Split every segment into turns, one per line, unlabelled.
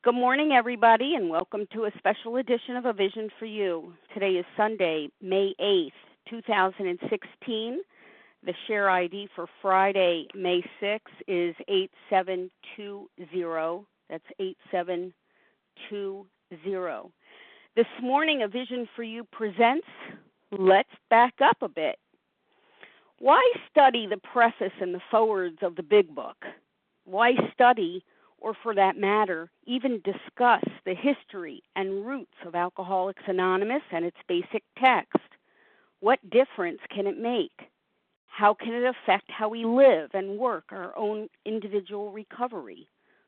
Good morning, everybody, and welcome to a special edition of A Vision for You. Today is Sunday, May 8th, 2016. The share ID for Friday, May 6th is 8720. That's 8720. This morning, A Vision for You presents Let's Back Up a Bit. Why study the preface and the forwards of the big book? Why study, or for that matter, even discuss the history and roots of Alcoholics Anonymous and its basic text? What difference can it make? How can it affect how we live and work our own individual recovery?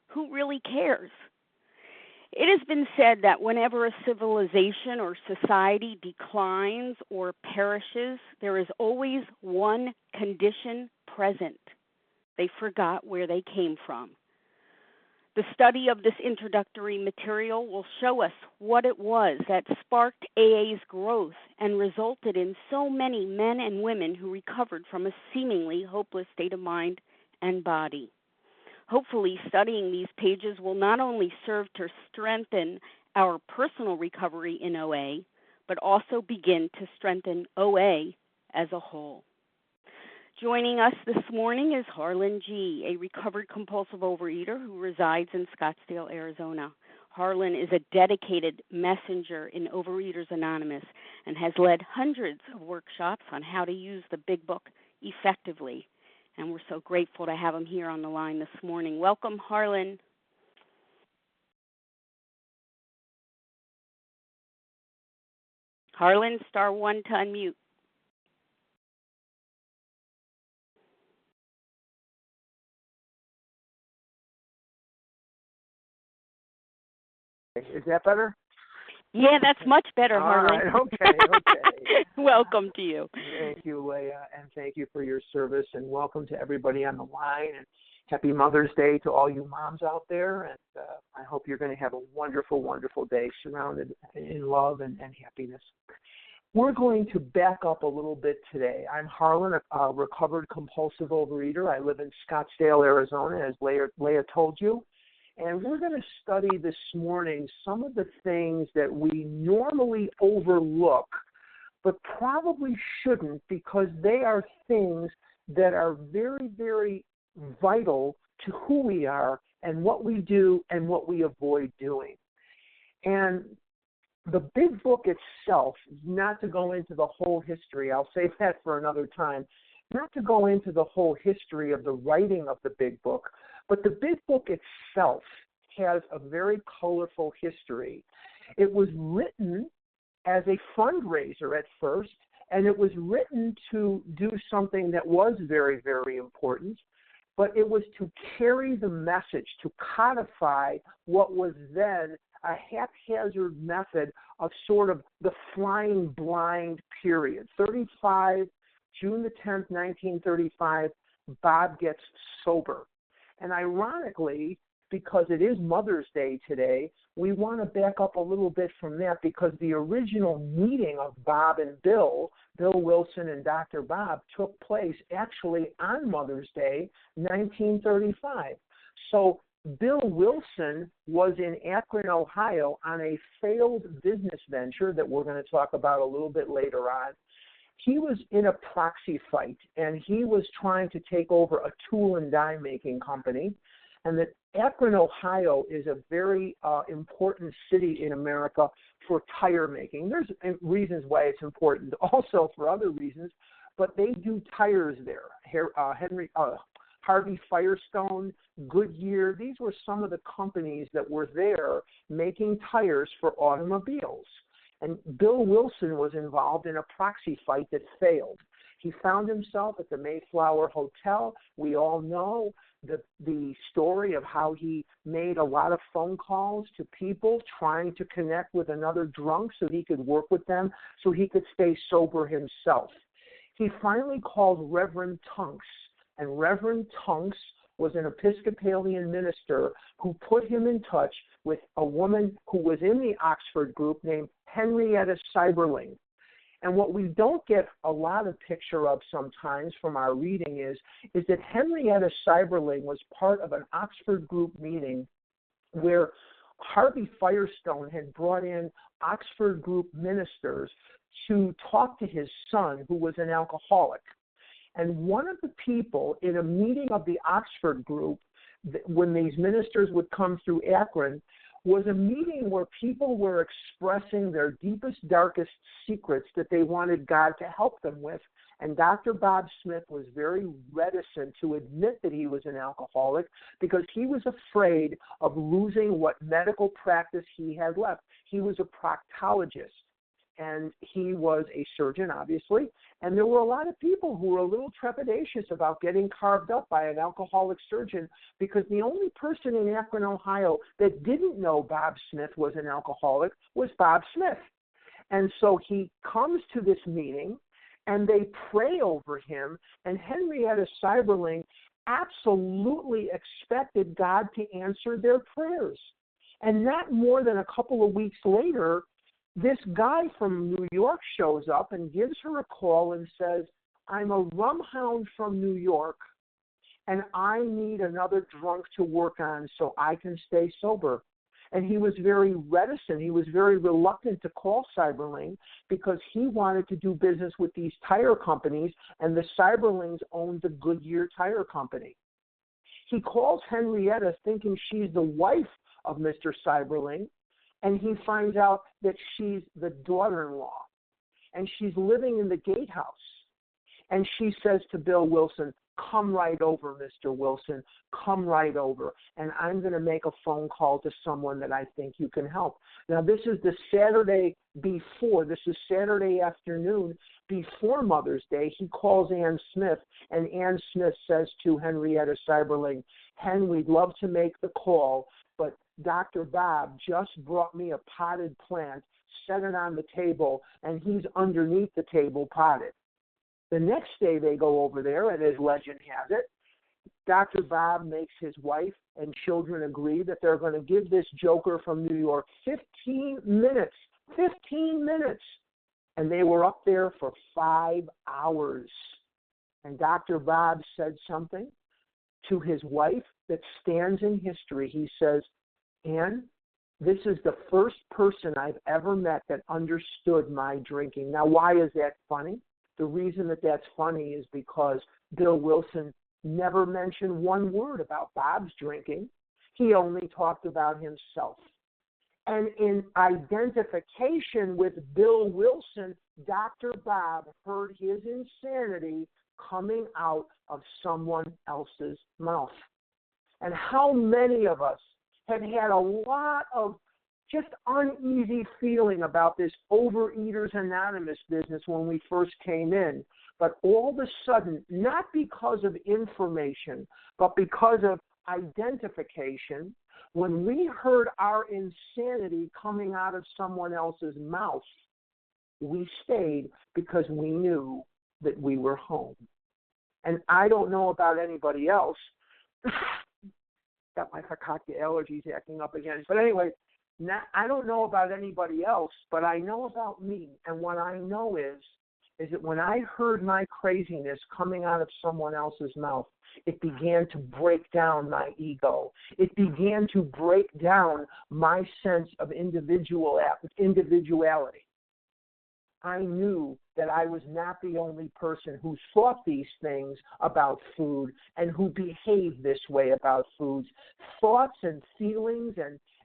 Who really cares? It has been said that whenever a civilization or society declines or perishes, there is always one condition present. They forgot where they came from. The study of this introductory material will show us what it was that sparked AA's growth and resulted in so many men and women who recovered from a seemingly hopeless state of mind and body. Hopefully, studying these pages will not only serve to strengthen our personal recovery in OA, but also begin to strengthen OA as a whole. Joining us this morning is Harlan G., a recovered compulsive overeater who resides in Scottsdale, Arizona. Harlan is a dedicated messenger in Overeaters Anonymous and has led hundreds of workshops on how to use the big book effectively. And we're so grateful to have him here on the line this morning. Welcome, Harlan. Harlan, star 1 to unmute.
Is that better?
Yeah, that's much better, Harlan.
All right, okay.
Welcome to you.
Thank you, Leah, and thank you for your service, and welcome to everybody on the line, and happy Mother's Day to all you moms out there, and I hope you're going to have a wonderful, wonderful day surrounded in love and happiness. We're going to back up a little bit today. I'm Harlan, a recovered compulsive overeater. I live in Scottsdale, Arizona, as Leah told you. And we're going to study this morning some of the things that we normally overlook, but probably shouldn't, because they are things that are very, very vital to who we are and what we do and what we avoid doing. And the big book itself, not to go into the whole history, I'll save that for another time, not to go into the whole history of the writing of the big book, but the big book itself has a very colorful history. It was written as a fundraiser at first, and it was written to do something that was very, very important, but it was to carry the message, to codify what was then a haphazard method of sort of the flying blind period. June the 10th, 1935, Bob gets sober. And ironically, because it is Mother's Day today, we want to back up a little bit from that, because the original meeting of Bob and Bill Wilson and Dr. Bob, took place actually on Mother's Day, 1935. So Bill Wilson was in Akron, Ohio on a failed business venture that we're going to talk about a little bit later on. He was in a proxy fight, and he was trying to take over a tool and die making company. And that Akron, Ohio is a very important city in America for tire making. There's reasons why it's important, also for other reasons, but they do tires there. Harvey Firestone, Goodyear, these were some of the companies that were there making tires for automobiles. And Bill Wilson was involved in a proxy fight that failed. He found himself at the Mayflower Hotel. We all know the story of how he made a lot of phone calls to people trying to connect with another drunk so he could work with them, so he could stay sober himself. He finally called Reverend Tunks, and Reverend Tunks was an Episcopalian minister who put him in touch with a woman who was in the Oxford group named Henrietta Seiberling. And what we don't get a lot of picture of sometimes from our reading is that Henrietta Seiberling was part of an Oxford group meeting where Harvey Firestone had brought in Oxford group ministers to talk to his son, who was an alcoholic. And one of the people in a meeting of the Oxford group, when these ministers would come through Akron, was a meeting where people were expressing their deepest, darkest secrets that they wanted God to help them with. And Dr. Bob Smith was very reticent to admit that he was an alcoholic because he was afraid of losing what medical practice he had left. He was a proctologist, and he was a surgeon, obviously. And there were a lot of people who were a little trepidatious about getting carved up by an alcoholic surgeon because the only person in Akron, Ohio that didn't know Bob Smith was an alcoholic was Bob Smith. And so he comes to this meeting, and they pray over him, and Henrietta Seiberling absolutely expected God to answer their prayers. And not more than a couple of weeks later, this guy from New York shows up and gives her a call and says, I'm a rum hound from New York, and I need another drunk to work on so I can stay sober. And he was very reticent. He was very reluctant to call Seiberling because he wanted to do business with these tire companies, and the Seiberlings owned the Goodyear Tire Company. He calls Henrietta thinking she's the wife of Mr. Seiberling, and he finds out that she's the daughter-in-law, and she's living in the gatehouse. And she says to Bill Wilson, come right over, Mr. Wilson, come right over, and I'm going to make a phone call to someone that I think you can help. Now, this is the Saturday before, this is Saturday afternoon before Mother's Day. He calls Ann Smith, and Ann Smith says to Henrietta Seiberling, Hen, we'd love to make the call, but Dr. Bob just brought me a potted plant, set it on the table, and he's underneath the table potted. The next day they go over there, and as legend has it, Dr. Bob makes his wife and children agree that they're going to give this joker from New York 15 minutes. 15 minutes. And they were up there for 5 hours. And Dr. Bob said something to his wife that stands in history. He says, Ann, this is the first person I've ever met that understood my drinking. Now, why is that funny? The reason that that's funny is because Bill Wilson never mentioned one word about Bob's drinking. He only talked about himself. And in identification with Bill Wilson, Dr. Bob heard his insanity coming out of someone else's mouth. And how many of us have had a lot of just uneasy feeling about this Overeaters Anonymous business when we first came in. But all of a sudden, not because of information, but because of identification, when we heard our insanity coming out of someone else's mouth, we stayed because we knew that we were home. And I don't know about anybody else. Got my Hakaki allergies acting up again. But anyway, I don't know about anybody else, but I know about me. And what I know is that when I heard my craziness coming out of someone else's mouth, it began to break down my ego. It began to break down my sense of individuality. I knew that I was not the only person who thought these things about food and who behaved this way about foods. Thoughts and feelings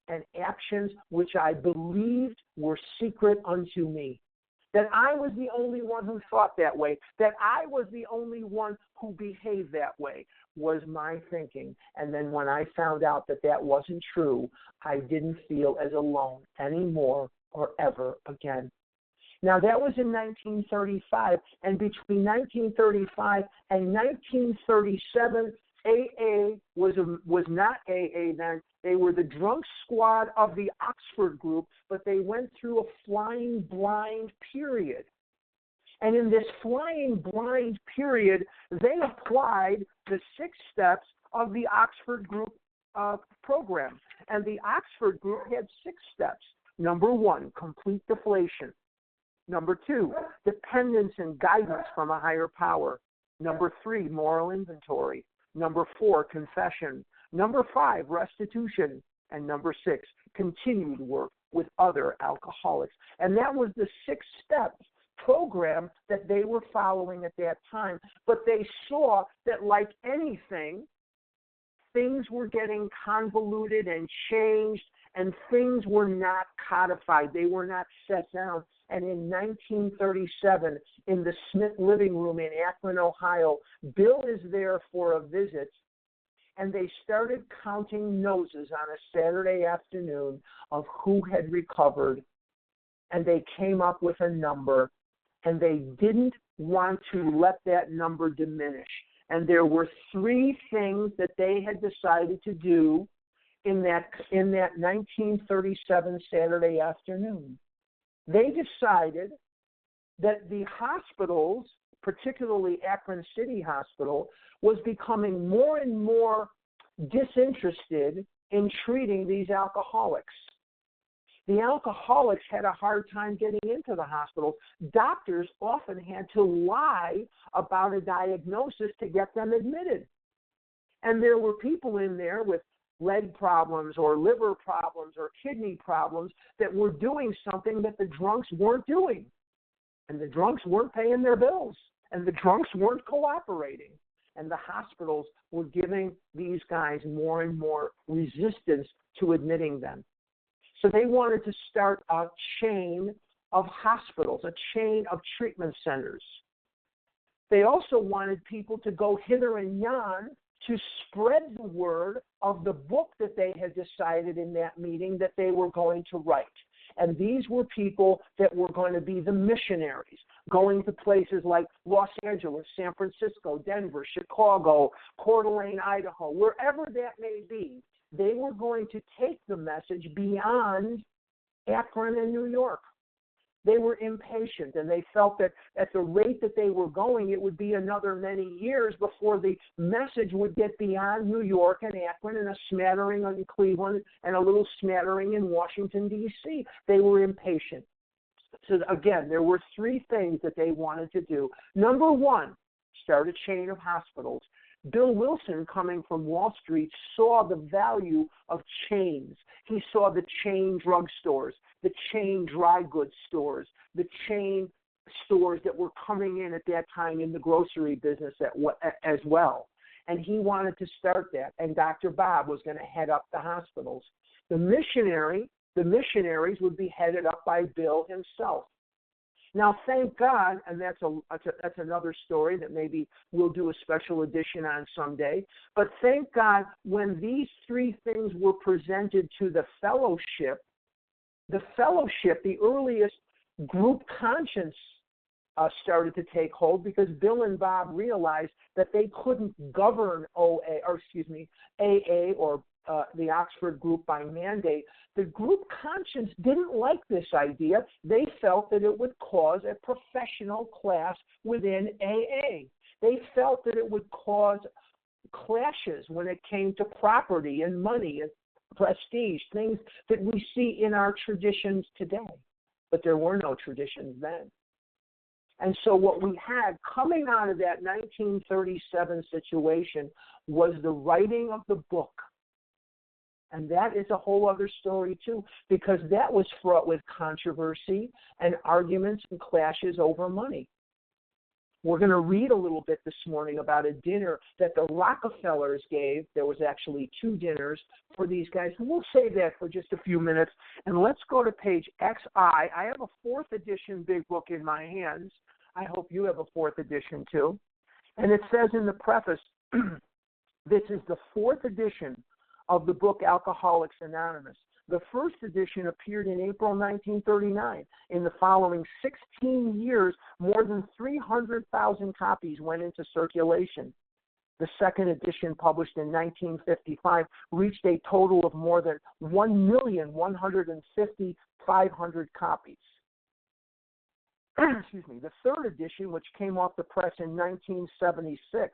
and actions which I believed were secret unto me. That I was the only one who thought that way. That I was the only one who behaved that way was my thinking. And then when I found out that that wasn't true, I didn't feel as alone anymore or ever again. Now, that was in 1935, and between 1935 and 1937, AA was not AA then. They were the drunk squad of the Oxford group, but they went through a flying blind period. And in this flying blind period, they applied the 6 steps of the Oxford group program. And the Oxford group had 6 steps. Number 1, complete deflation. Number 2, dependence and guidance from a higher power. Number 3, moral inventory. Number 4, confession. Number 5, restitution. And number 6, continued work with other alcoholics. And that was the 6-step program that they were following at that time. But they saw that, like anything, things were getting convoluted and changed, and things were not codified. They were not set down. And in 1937, in the Smith living room in Akron, Ohio, Bill is there for a visit, and they started counting noses on a Saturday afternoon of who had recovered, and they came up with a number, and they didn't want to let that number diminish. And there were 3 things that they had decided to do in that 1937 Saturday afternoon. They decided that the hospitals, particularly Akron City Hospital, was becoming more and more disinterested in treating these alcoholics. The alcoholics had a hard time getting into the hospitals. Doctors often had to lie about a diagnosis to get them admitted. And there were people in there with leg problems or liver problems or kidney problems that were doing something that the drunks weren't doing. And the drunks weren't paying their bills. And the drunks weren't cooperating. And the hospitals were giving these guys more and more resistance to admitting them. So they wanted to start a chain of hospitals, a chain of treatment centers. They also wanted people to go hither and yon to spread the word of the book that they had decided in that meeting that they were going to write. And these were people that were going to be the missionaries, going to places like Los Angeles, San Francisco, Denver, Chicago, Coeur d'Alene, Idaho, wherever that may be. They were going to take the message beyond Akron and New York. They were impatient, and they felt that at the rate that they were going, it would be another many years before the message would get beyond New York and Akron and a smattering in Cleveland and a little smattering in Washington, D.C. They were impatient. So again, there were 3 things that they wanted to do. Number 1, start a chain of hospitals. Bill Wilson, coming from Wall Street, saw the value of chains. He saw the chain drugstores, the chain dry goods stores, the chain stores that were coming in at that time in the grocery business as well. And he wanted to start that. And Dr. Bob was going to head up the hospitals. The missionaries would be headed up by Bill himself. Now, thank God, and that's another story that maybe we'll do a special edition on someday, but thank God when these 3 things were presented to the fellowship, the earliest group conscience started to take hold, because Bill and Bob realized that they couldn't govern AA or the Oxford group by mandate. The group conscience didn't like this idea. They felt that it would cause a professional class within AA. They felt that it would cause clashes when it came to property and money and prestige, things that we see in our traditions today. But there were no traditions then. And so what we had coming out of that 1937 situation was the writing of the book. And that is a whole other story, too, because that was fraught with controversy and arguments and clashes over money. We're going to read a little bit this morning about a dinner that the Rockefellers gave. There was actually 2 dinners for these guys. And we'll save that for just a few minutes. And let's go to page XI. I have a 4th edition big book in my hands. I hope you have a 4th edition, too. And it says in the preface, this is the 4th edition of the book Alcoholics Anonymous. The first edition appeared in April 1939. In the following 16 years, more than 300,000 copies went into circulation. The second edition, published in 1955, reached a total of more than 1,150,500 copies. Excuse me. The third edition, which came off the press in 1976,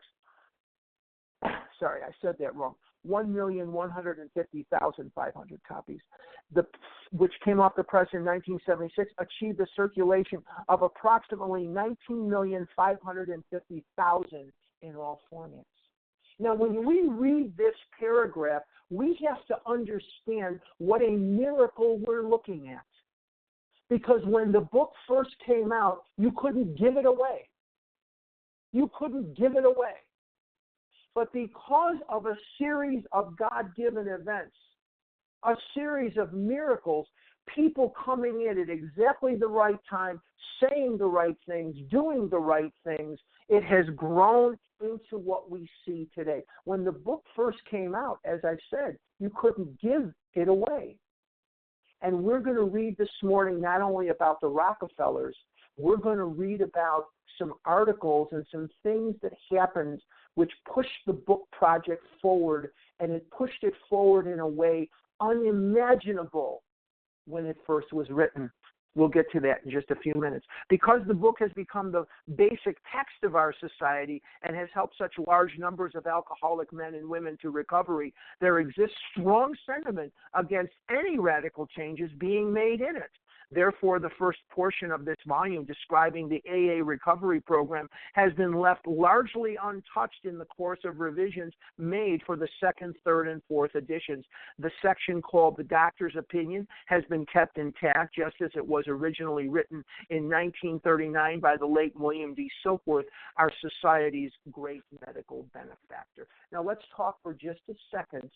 sorry, I said that wrong. 1,150,500 copies, which came off the press in 1976, achieved a circulation of approximately 19,550,000 in all formats. Now, when we read this paragraph, we have to understand what a miracle we're looking at. Because when the book first came out, you couldn't give it away. You couldn't give it away. But because of a series of God-given events, a series of miracles, people coming in at exactly the right time, saying the right things, doing the right things, it has grown into what we see today. When the book first came out, as I said, you couldn't give it away. And we're going to read this morning not only about the Rockefellers, we're going to read about some articles and some things that happened which pushed the book project forward, and it pushed it forward in a way unimaginable when it first was written. We'll get to that in just a few minutes. Because the book has become the basic text of our society and has helped such large numbers of alcoholic men and women to recovery, there exists strong sentiment against any radical changes being made in it. Therefore, the first portion of this volume describing the AA recovery program has been left largely untouched in the course of revisions made for the second, third, and fourth editions. The section called The Doctor's Opinion has been kept intact, just as it was originally written in 1939 by the late William D. Silkworth, our society's great medical benefactor. Now, let's talk for just a second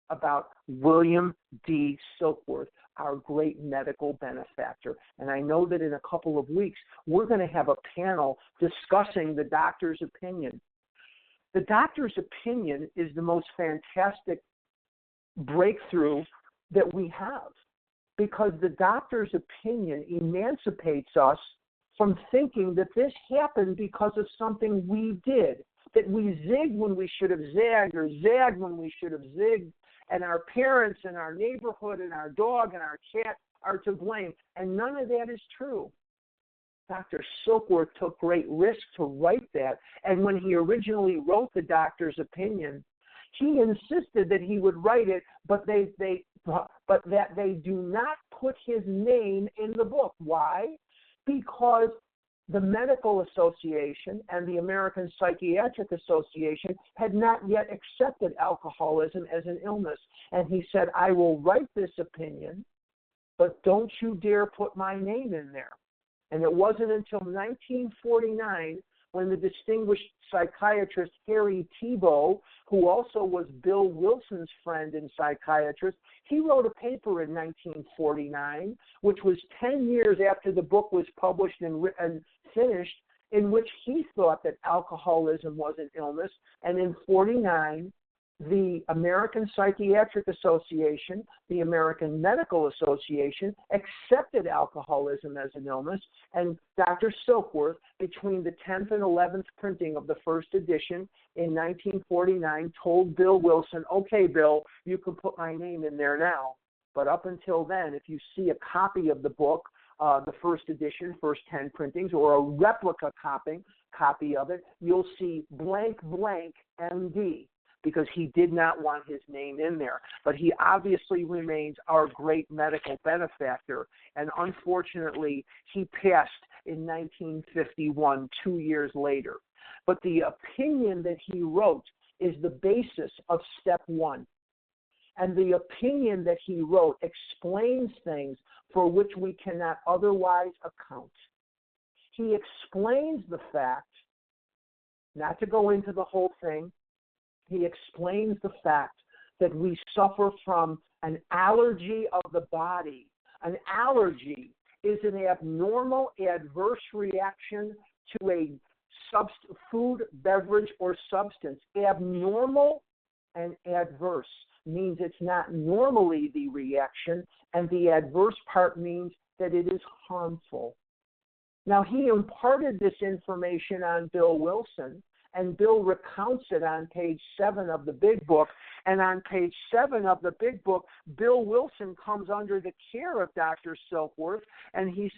about William D. Silkworth, our great medical benefactor. And I know that in a couple of weeks, we're going to have a panel discussing the doctor's opinion. The doctor's opinion is the most fantastic breakthrough that we have, because the doctor's opinion emancipates us from thinking that this happened because of something we did, that we zigged when we should have zagged, or zagged when we should have zigged, and our parents and our neighborhood and our dog and our cat are to blame. And none of that is true. Dr. Silkworth took great risk to write that. And when he originally wrote the doctor's opinion, he insisted that he would write it, but that they do not put his name in the book. Why? Because the Medical Association and the American Psychiatric Association had not yet accepted alcoholism as an illness. And he said, I will write this opinion, but don't you dare put my name in there. And it wasn't until 1949 when the distinguished psychiatrist Harry Tiebout, who also was Bill Wilson's friend and psychiatrist, he wrote a paper in 1949, which was 10 years after the book was published and finished, in which he thought that alcoholism was an illness. And in 49, the American Psychiatric Association, the American Medical Association accepted alcoholism as an illness, and Dr. Silkworth, between the 10th and 11th printing of the first edition in 1949, told Bill Wilson, okay, Bill, you can put my name in there now. But up until then, if you see a copy of the book, the first edition, first 10 printings, or a replica copy of it, you'll see blank, blank, MD, because he did not want his name in there. But he obviously remains our great medical benefactor, and unfortunately, he passed in 1951, 2 years later. But the opinion that he wrote is the basis of step one. And the opinion that he wrote explains things for which we cannot otherwise account. He explains the fact, not to go into the whole thing, he explains the fact that we suffer from an allergy of the body. An allergy is an abnormal adverse reaction to a food, beverage, or substance. Abnormal and adverse means it's not normally the reaction, and the adverse part means that it is harmful. Now, he imparted this information on Bill Wilson, and Bill recounts it on page 7 of the big book. And on page 7 of the big book, Bill Wilson comes under the care of Dr. Silkworth, and he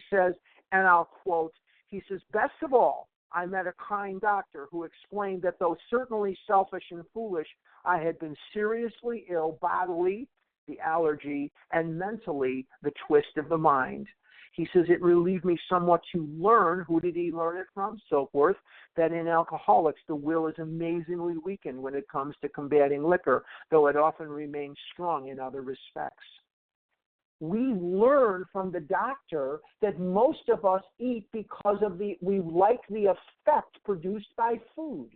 says, and I'll quote, he says, best of all, I met a kind doctor who explained that though certainly selfish and foolish, I had been seriously ill bodily, the allergy, and mentally, the twist of the mind. He says, it relieved me somewhat to learn. Who did he learn it from? Silkworth. That in alcoholics, the will is amazingly weakened when it comes to combating liquor, though it often remains strong in other respects. We learn from the doctor that most of us eat because we like the effect produced by food.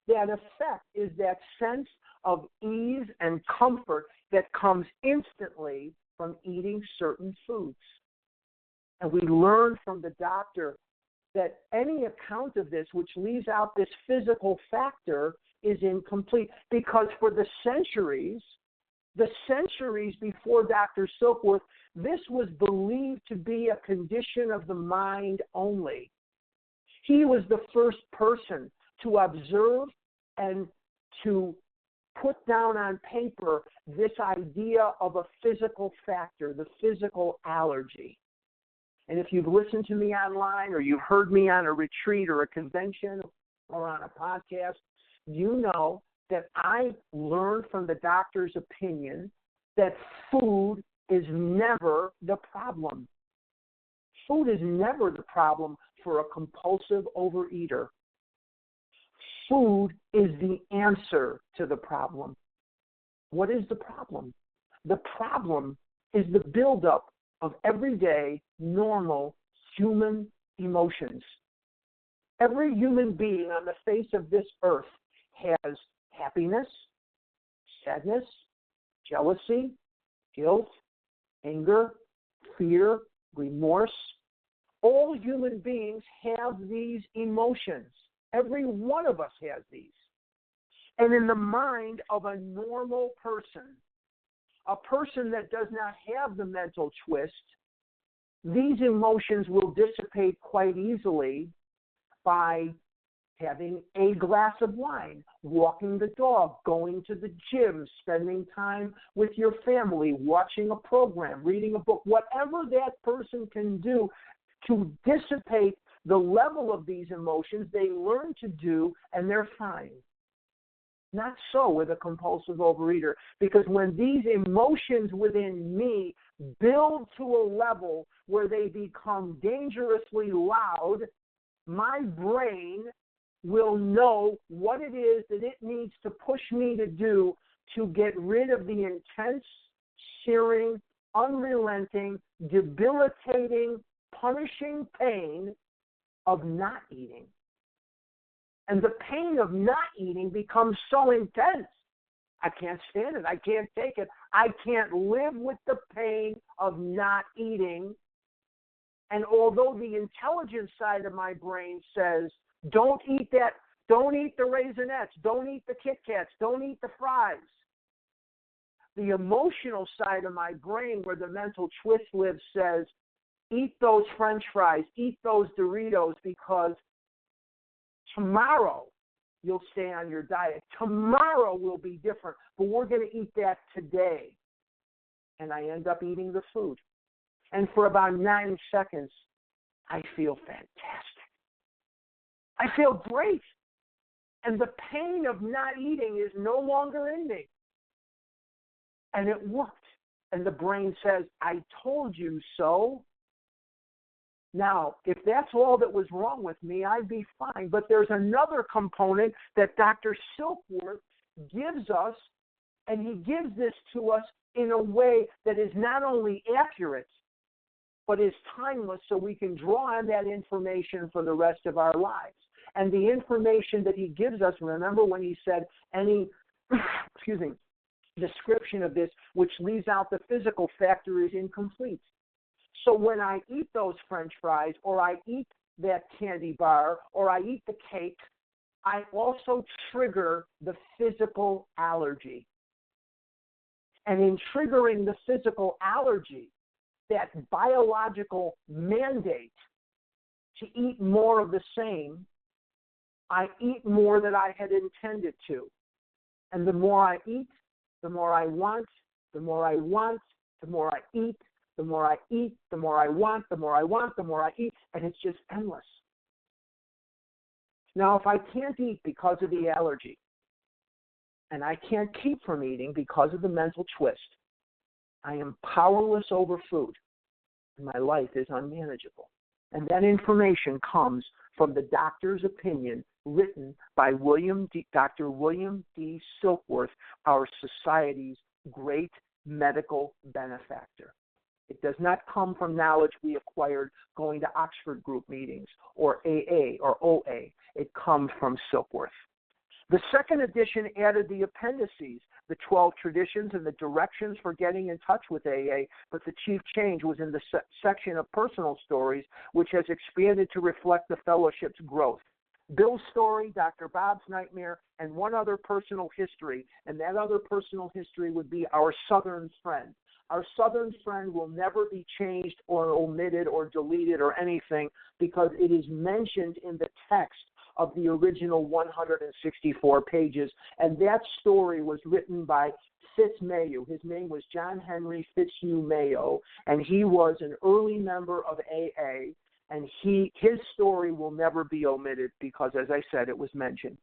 That effect is that sense of ease and comfort that comes instantly from eating certain foods. And we learn from the doctor that any account of this which leaves out this physical factor is incomplete, because for the centuries before Dr. Silkworth, this was believed to be a condition of the mind only. He was the first person to observe and to put down on paper this idea of a physical factor, the physical allergy. And if you've listened to me online, or you've heard me on a retreat or a convention or on a podcast, you know that I learned from the doctor's opinion that food is never the problem. Food is never the problem for a compulsive overeater. Food is the answer to the problem. What is the problem? The problem is the buildup of everyday, normal human emotions. Every human being on the face of this earth has happiness, sadness, jealousy, guilt, anger, fear, remorse. All human beings have these emotions. Every one of us has these. And in the mind of a normal person, a person that does not have the mental twist, these emotions will dissipate quite easily by having a glass of wine, walking the dog, going to the gym, spending time with your family, watching a program, reading a book, whatever that person can do to dissipate the level of these emotions, they learn to do, and they're fine. Not so with a compulsive overeater, because when these emotions within me build to a level where they become dangerously loud, my brain will know what it is that it needs to push me to do to get rid of the intense, searing, unrelenting, debilitating, punishing pain of not eating. And the pain of not eating becomes so intense. I can't stand it. I can't take it. I can't live with the pain of not eating. And although the intelligence side of my brain says, don't eat that, don't eat the Raisinets, don't eat the Kit Kats, don't eat the fries, the emotional side of my brain, where the mental twist lives, says, eat those French fries, eat those Doritos, because tomorrow you'll stay on your diet. Tomorrow will be different, but we're going to eat that today. And I end up eating the food. And for about 9 seconds, I feel fantastic. I feel great. And the pain of not eating is no longer in me. And it worked. And the brain says, I told you so. Now, if that's all that was wrong with me, I'd be fine. But there's another component that Dr. Silkworth gives us, and he gives this to us in a way that is not only accurate, but is timeless, so we can draw on that information for the rest of our lives. And the information that he gives us, remember when he said any description of this which leaves out the physical factor is incomplete. So when I eat those French fries, or I eat that candy bar, or I eat the cake, I also trigger the physical allergy. And in triggering the physical allergy, that biological mandate to eat more of the same, I eat more than I had intended to. And the more I eat, the more I want, the more I want, the more I eat, the more I eat, the more I want, the more I want, the more I eat, and it's just endless. Now, if I can't eat because of the allergy, and I can't keep from eating because of the mental twist, I am powerless over food. My life is unmanageable. And that information comes from the doctor's opinion written by Dr. William D. Silkworth, our society's great medical benefactor. It does not come from knowledge we acquired going to Oxford group meetings or AA or OA. It comes from Silkworth. The second edition added the appendices, the 12 traditions and the directions for getting in touch with AA, but the chief change was in the section of personal stories, which has expanded to reflect the fellowship's growth. Bill's story, Dr. Bob's nightmare, and one other personal history, and that other personal history would be our Southern friend. Our Southern friend will never be changed or omitted or deleted or anything because it is mentioned in the text of the original 164 pages, and that story was written by Fitzmayo. His name was John Henry Fitzhugh Mayo, and he was an early member of AA, and his story will never be omitted because, as I said, it was mentioned.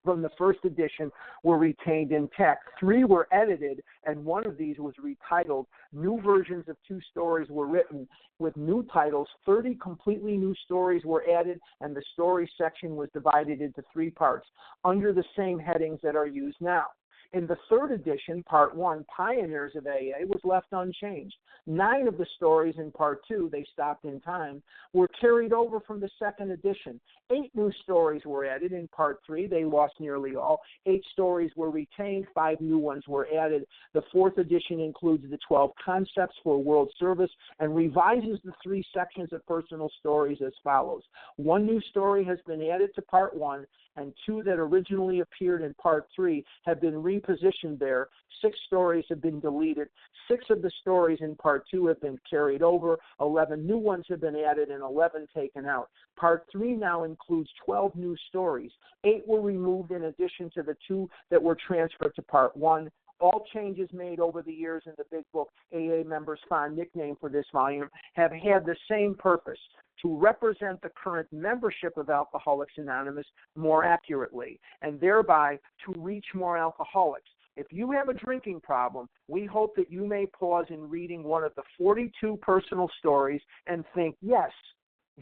From the first edition were retained intact. 3 were edited, and one of these was retitled. New versions of 2 stories were written with new titles. 30 completely new stories were added, and the story section was divided into 3 parts under the same headings that are used now. In the third edition, Part 1, Pioneers of AA, was left unchanged. 9 of the stories in Part 2, They Stopped in Time, were carried over from the second edition. 8 new stories were added in Part 3. They lost nearly all. 8 stories were retained. 5 new ones were added. The fourth edition includes the 12 concepts for world service and revises the 3 sections of personal stories as follows. 1 new story has been added to Part 1, and 2 that originally appeared in Part 3 have been repositioned there. 6 stories have been deleted. 6 of the stories in Part 2 have been carried over. 11 new ones have been added and 11 taken out. Part 3 now includes 12 new stories. 8 were removed in addition to the 2 that were transferred to Part 1. All changes made over the years in the Big Book, AA members' fond nickname for this volume, have had the same purpose: to represent the current membership of Alcoholics Anonymous more accurately, and thereby to reach more alcoholics. If you have a drinking problem, we hope that you may pause in reading one of the 42 personal stories and think, yes,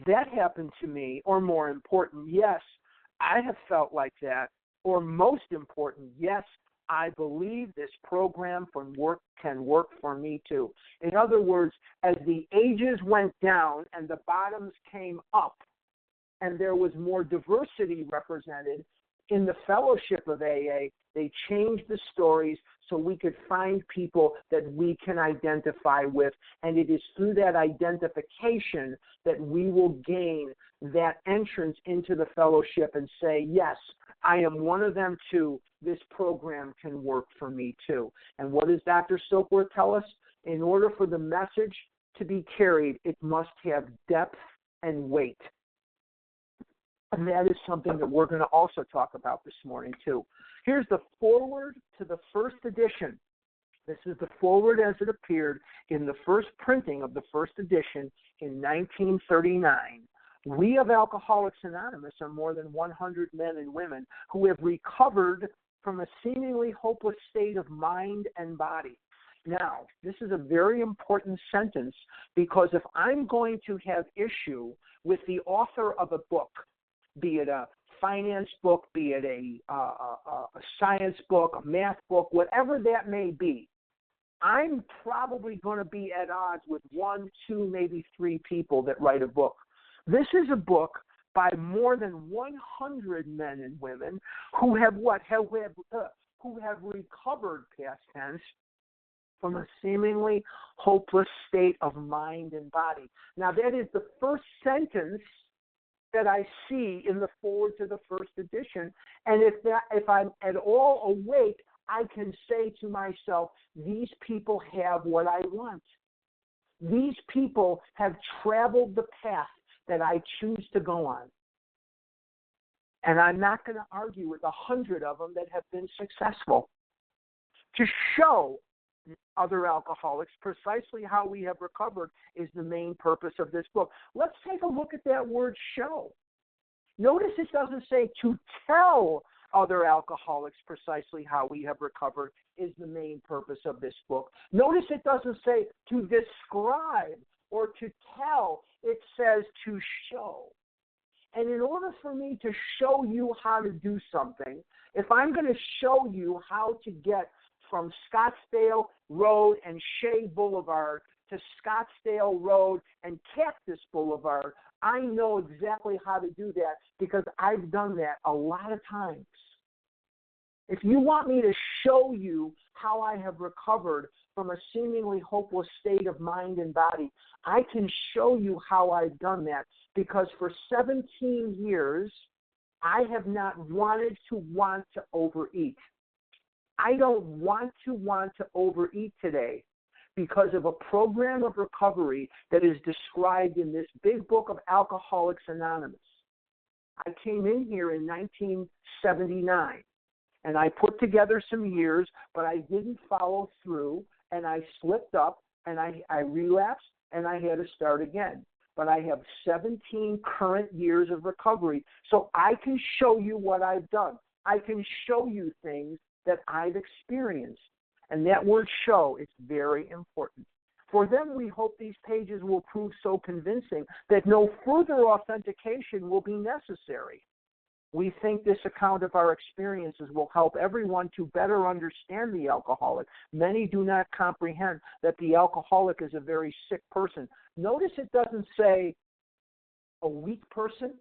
that happened to me, or more important, yes, I have felt like that, or most important, yes, I believe this program can work for me too. In other words, as the ages went down and the bottoms came up, and there was more diversity represented in the fellowship of AA, they changed the stories so we could find people that we can identify with. And it is through that identification that we will gain that entrance into the fellowship and say, yes, I am one of them too. This program can work for me too. And what does Dr. Silkworth tell us? In order for the message to be carried, it must have depth and weight. And that is something that we're going to also talk about this morning too. Here's the foreword to the first edition. This is the foreword as it appeared in the first printing of the first edition in 1939. We of Alcoholics Anonymous are more than 100 men and women who have recovered from a seemingly hopeless state of mind and body. Now, this is a very important sentence because if I'm going to have issue with the author of a book, be it a finance book, be it a science book, a math book, whatever that may be, I'm probably going to be at odds with 1, 2, maybe 3 people that write a book. This is a book by more than 100 men and women who have who have recovered, past tense, from a seemingly hopeless state of mind and body. Now, that is the first sentence that I see in the foreword to the first edition, and if I'm at all awake, I can say to myself, these people have what I want. These people have traveled the path that I choose to go on. And I'm not going to argue with 100 of them that have been successful. To show other alcoholics precisely how we have recovered is the main purpose of this book. Let's take a look at that word show. Notice it doesn't say to tell other alcoholics precisely how we have recovered is the main purpose of this book. Notice it doesn't say to describe or to tell. It says to show. And in order for me to show you how to do something, if I'm going to show you how to get from Scottsdale Road and Shea Boulevard to Scottsdale Road and Cactus Boulevard, I know exactly how to do that because I've done that a lot of times. If you want me to show you how I have recovered from a seemingly hopeless state of mind and body, I can show you how I've done that because for 17 years, I have not wanted to overeat. I don't want to overeat today because of a program of recovery that is described in this big book of Alcoholics Anonymous. I came in here in 1979, and I put together some years, but I didn't follow through, and I slipped up, and I relapsed, and I had to start again. But I have 17 current years of recovery, so I can show you what I've done. I can show you things that I've experienced. And that word show is very important. For them, we hope these pages will prove so convincing that no further authentication will be necessary. We think this account of our experiences will help everyone to better understand the alcoholic. Many do not comprehend that the alcoholic is a very sick person. Notice it doesn't say a weak person,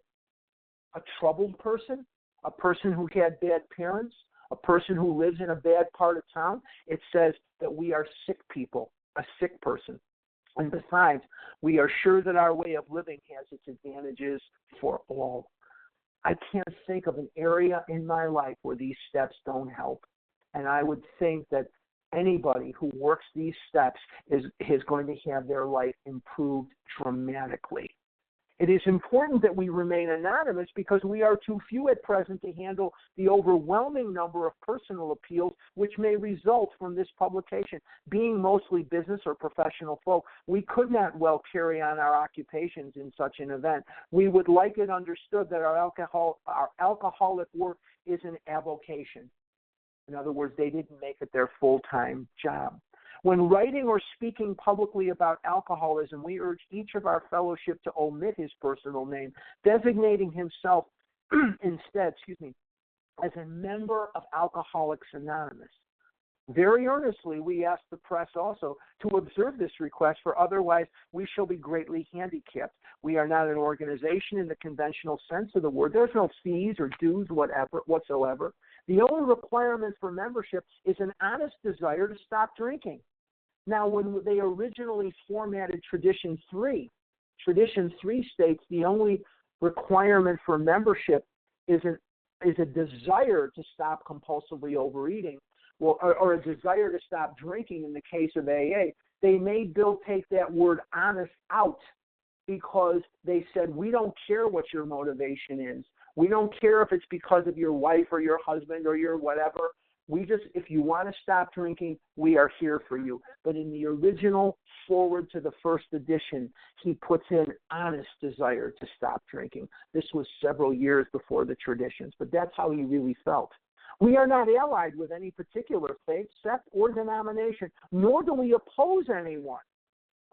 a troubled person, a person who had bad parents, a person who lives in a bad part of town. It says that we are sick people, a sick person. And besides, we are sure that our way of living has its advantages for all. I can't think of an area in my life where these steps don't help. And I would think that anybody who works these steps is going to have their life improved dramatically. It is important that we remain anonymous because we are too few at present to handle the overwhelming number of personal appeals which may result from this publication. Being mostly business or professional folk, we could not well carry on our occupations in such an event. We would like it understood that our alcoholic work is an avocation. In other words, they didn't make it their full-time job. When writing or speaking publicly about alcoholism, we urge each of our fellowship to omit his personal name, designating himself instead, as a member of Alcoholics Anonymous. Very earnestly, we ask the press also to observe this request, for otherwise we shall be greatly handicapped. We are not an organization in the conventional sense of the word. There's no fees or dues whatsoever. The only requirement for membership is an honest desire to stop drinking. Now, when they originally formatted Tradition 3 states the only requirement for membership is a desire to stop compulsively overeating, or a desire to stop drinking in the case of AA. They made Bill take that word honest out because they said, we don't care what your motivation is. We don't care if it's because of your wife or your husband or your whatever. If you want to stop drinking, we are here for you. But in the original forward to the first edition, he puts in honest desire to stop drinking. This was several years before the traditions, but that's how he really felt. We are not allied with any particular faith, sect, or denomination, nor do we oppose anyone.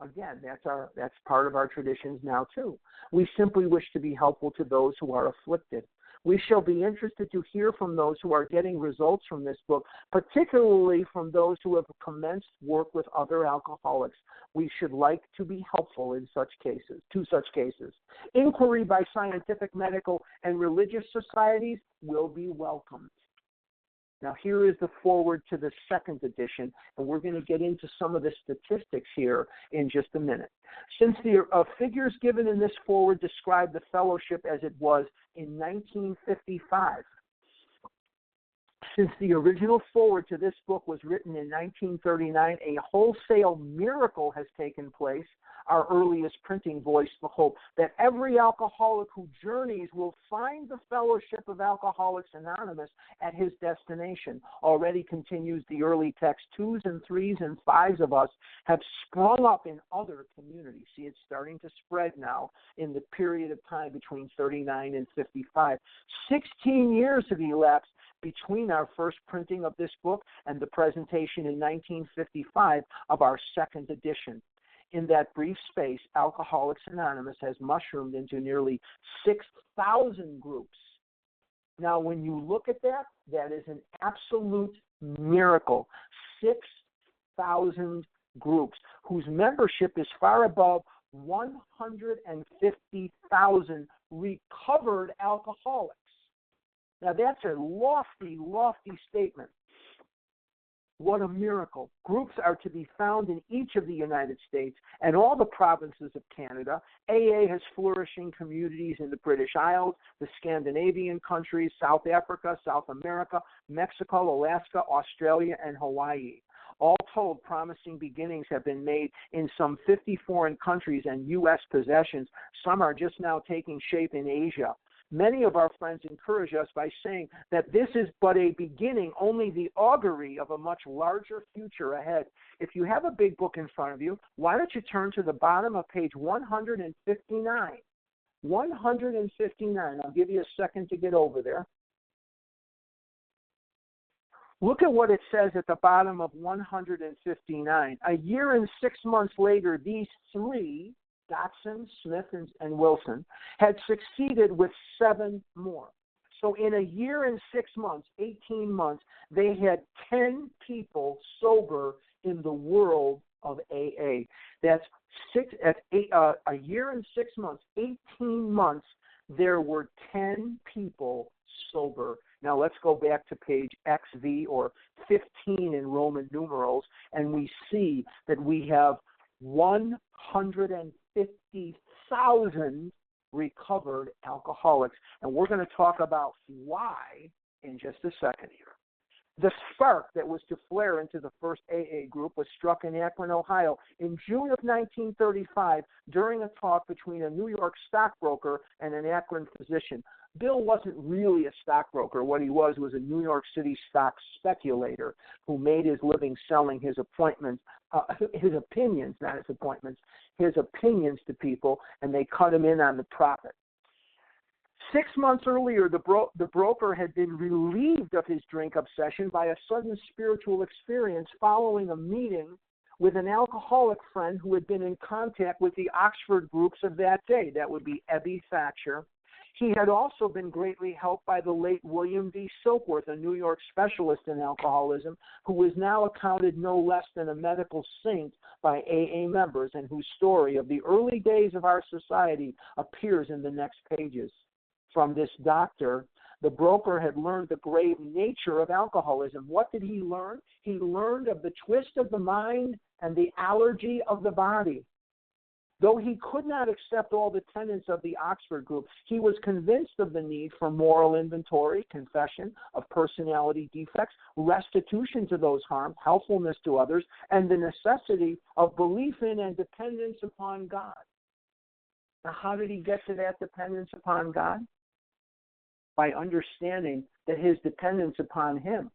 Again, that's part of our traditions now too. We simply wish to be helpful to those who are afflicted. We shall be interested to hear from those who are getting results from this book, particularly from those who have commenced work with other alcoholics. We should like to be helpful in such cases. Inquiry by scientific, medical, and religious societies will be welcomed. Now, here is the forward to the second edition, and we're going to get into some of the statistics here in just a minute. Since the figures given in this forward describe the fellowship as it was in 1955, since the original forward to this book was written in 1939, a wholesale miracle has taken place. Our earliest printing voiced the hope that every alcoholic who journeys will find the fellowship of Alcoholics Anonymous at his destination. Already, continues the early text, 2s and 3s and 5s of us have sprung up in other communities. See, it's starting to spread now in the period of time between 39 and 55. 16 years have elapsed between our first printing of this book and the presentation in 1955 of our second edition. In that brief space, Alcoholics Anonymous has mushroomed into nearly 6,000 groups. Now, when you look at that, that is an absolute miracle. 6,000 groups whose membership is far above 150,000 recovered alcoholics. Now, that's a lofty, lofty statement. What a miracle. Groups are to be found in each of the United States and all the provinces of Canada. AA has flourishing communities in the British Isles, the Scandinavian countries, South Africa, South America, Mexico, Alaska, Australia, and Hawaii. All told, promising beginnings have been made in some 50 foreign countries and U.S. possessions. Some are just now taking shape in Asia. Many of our friends encourage us by saying that this is but a beginning, only the augury of a much larger future ahead. If you have a big book in front of you, why don't you turn to the bottom of page 159. 159. I'll give you a second to get over there. Look at what it says at the bottom of 159. A year and 6 months later, these three, Dotson, Smith, and Wilson, had succeeded with 7 more. So in a year and 6 months, 18 months, they had 10 people sober in the world of AA. That's a year and 6 months, 18 months, there were 10 people sober. Now let's go back to page XV or 15 in Roman numerals, and we see that we have 150,000 recovered alcoholics. And we're going to talk about why in just a second here. The spark that was to flare into the first AA group was struck in Akron, Ohio in June of 1935 during a talk between a New York stockbroker and an Akron physician. Bill wasn't really a stockbroker. What he was a New York City stock speculator who made his living selling his opinions, not his appointments, his opinions to people, and they cut him in on the profit. 6 months earlier, the broker had been relieved of his drink obsession by a sudden spiritual experience following a meeting with an alcoholic friend who had been in contact with the Oxford groups of that day. That would be Ebby Thatcher. He had also been greatly helped by the late William V. Silkworth, a New York specialist in alcoholism, who was now accounted no less than a medical saint by AA members and whose story of the early days of our society appears in the next pages. From this doctor, the broker had learned the grave nature of alcoholism. What did he learn? He learned of the twist of the mind and the allergy of the body. Though he could not accept all the tenets of the Oxford group, he was convinced of the need for moral inventory, confession of personality defects, restitution to those harmed, helpfulness to others, and the necessity of belief in and dependence upon God. Now, how did he get to that dependence upon God? By understanding that his dependence upon him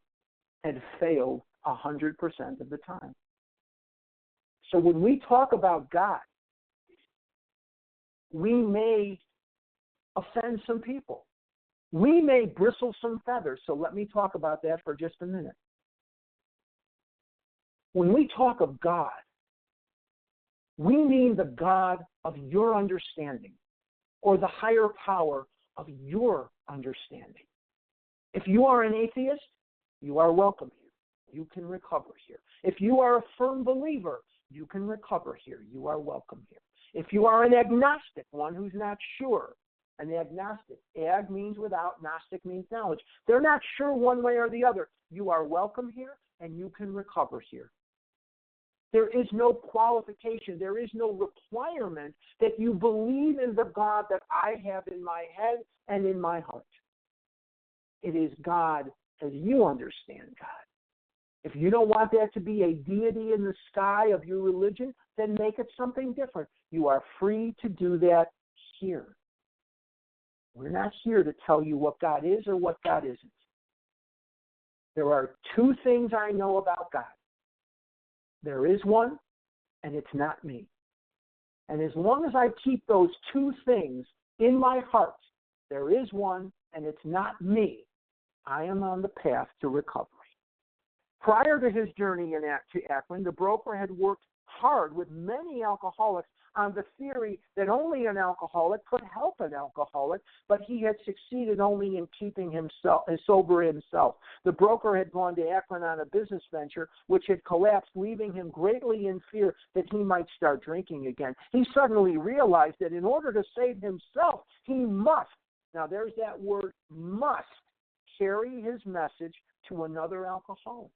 had failed 100% of the time. So when we talk about God, we may offend some people. We may bristle some feathers. So let me talk about that for just a minute. When we talk of God, we mean the God of your understanding or the higher power of your understanding. If you are an atheist, you are welcome here. You can recover here. If you are a firm believer, you can recover here. You are welcome here. If you are an agnostic, one who's not sure, an agnostic, ag means without, gnostic means knowledge. They're not sure one way or the other. You are welcome here and you can recover here. There is no qualification. There is no requirement that you believe in the God that I have in my head and in my heart. It is God as you understand God. If you don't want that to be a deity in the sky of your religion, then make it something different. You are free to do that here. We're not here to tell you what God is or what God isn't. There are 2 things I know about God. There is one, and it's not me. And as long as I keep those 2 things in my heart, there is one, and it's not me, I am on the path to recovery. Prior to his journey to Akron, the broker had worked hard with many alcoholics on the theory that only an alcoholic could help an alcoholic, but he had succeeded only in keeping himself sober himself. The broker had gone to Akron on a business venture which had collapsed, leaving him greatly in fear that he might start drinking again. He suddenly realized that in order to save himself, he must, now there's that word, must, carry his message to another alcoholic.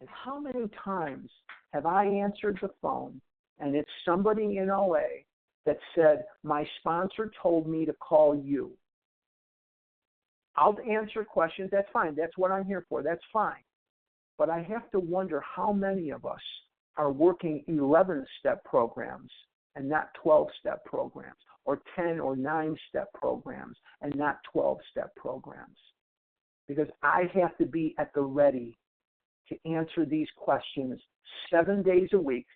And how many times have I answered the phone and it's somebody in OA that said, my sponsor told me to call you. I'll answer questions. That's fine. That's what I'm here for. That's fine. But I have to wonder how many of us are working 11-step programs and not 12-step programs, or 10 or 9-step programs and not 12-step programs. Because I have to be at the ready to answer these questions 7 days a week,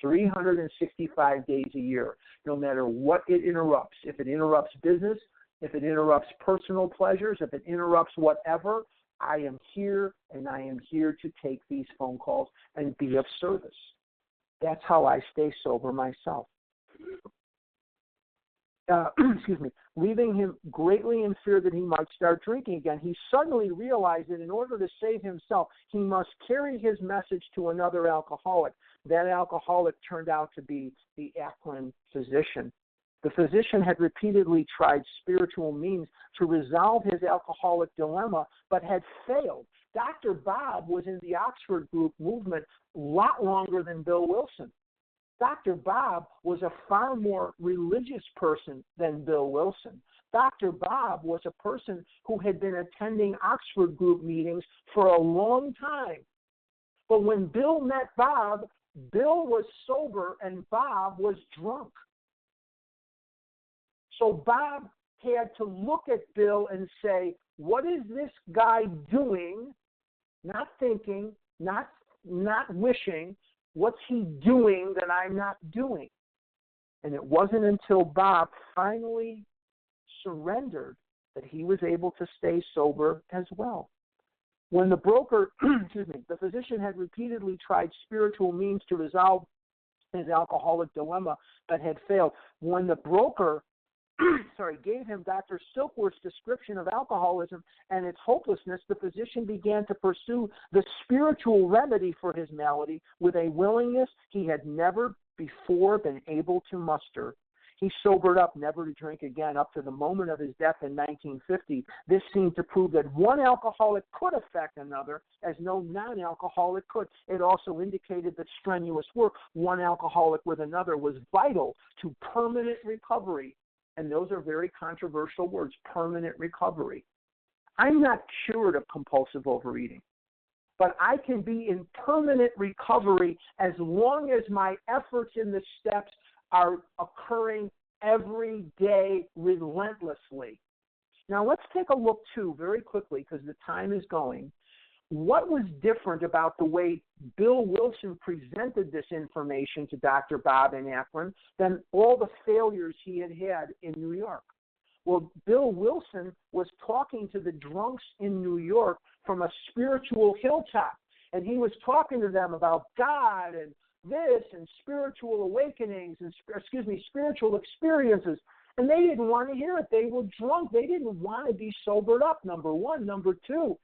365 days a year, no matter what it interrupts. If it interrupts business, if it interrupts personal pleasures, if it interrupts whatever, I am here, and I am here to take these phone calls and be of service. That's how I stay sober myself. Leaving him greatly in fear that he might start drinking again, he suddenly realized that in order to save himself, he must carry his message to another alcoholic. That alcoholic turned out to be the Akron physician. The physician had repeatedly tried spiritual means to resolve his alcoholic dilemma, but had failed. Dr. Bob was in the Oxford group movement a lot longer than Bill Wilson. Dr. Bob was a far more religious person than Bill Wilson. Dr. Bob was a person who had been attending Oxford group meetings for a long time. But when Bill met Bob, Bill was sober and Bob was drunk. So Bob had to look at Bill and say, what is this guy doing? Not thinking, not wishing. What's he doing that I'm not doing? And it wasn't until Bob finally surrendered that he was able to stay sober as well. When the broker, the physician had repeatedly tried spiritual means to resolve his alcoholic dilemma but had failed. When the broker gave him Dr. Silkworth's description of alcoholism and its hopelessness, the physician began to pursue the spiritual remedy for his malady with a willingness he had never before been able to muster. He sobered up never to drink again up to the moment of his death in 1950. This seemed to prove that one alcoholic could affect another as no non-alcoholic could. It also indicated that strenuous work, one alcoholic with another, was vital to permanent recovery. And those are very controversial words, permanent recovery. I'm not cured of compulsive overeating, but I can be in permanent recovery as long as my efforts in the steps are occurring every day relentlessly. Now let's take a look too very quickly because the time is going. What was different about the way Bill Wilson presented this information to Dr. Bob in Akron than all the failures he had had in New York? Well, Bill Wilson was talking to the drunks in New York from a spiritual hilltop, and he was talking to them about God and this and spiritual awakenings and, spiritual experiences. And they didn't want to hear it. They were drunk. They didn't want to be sobered up, number one. Number two,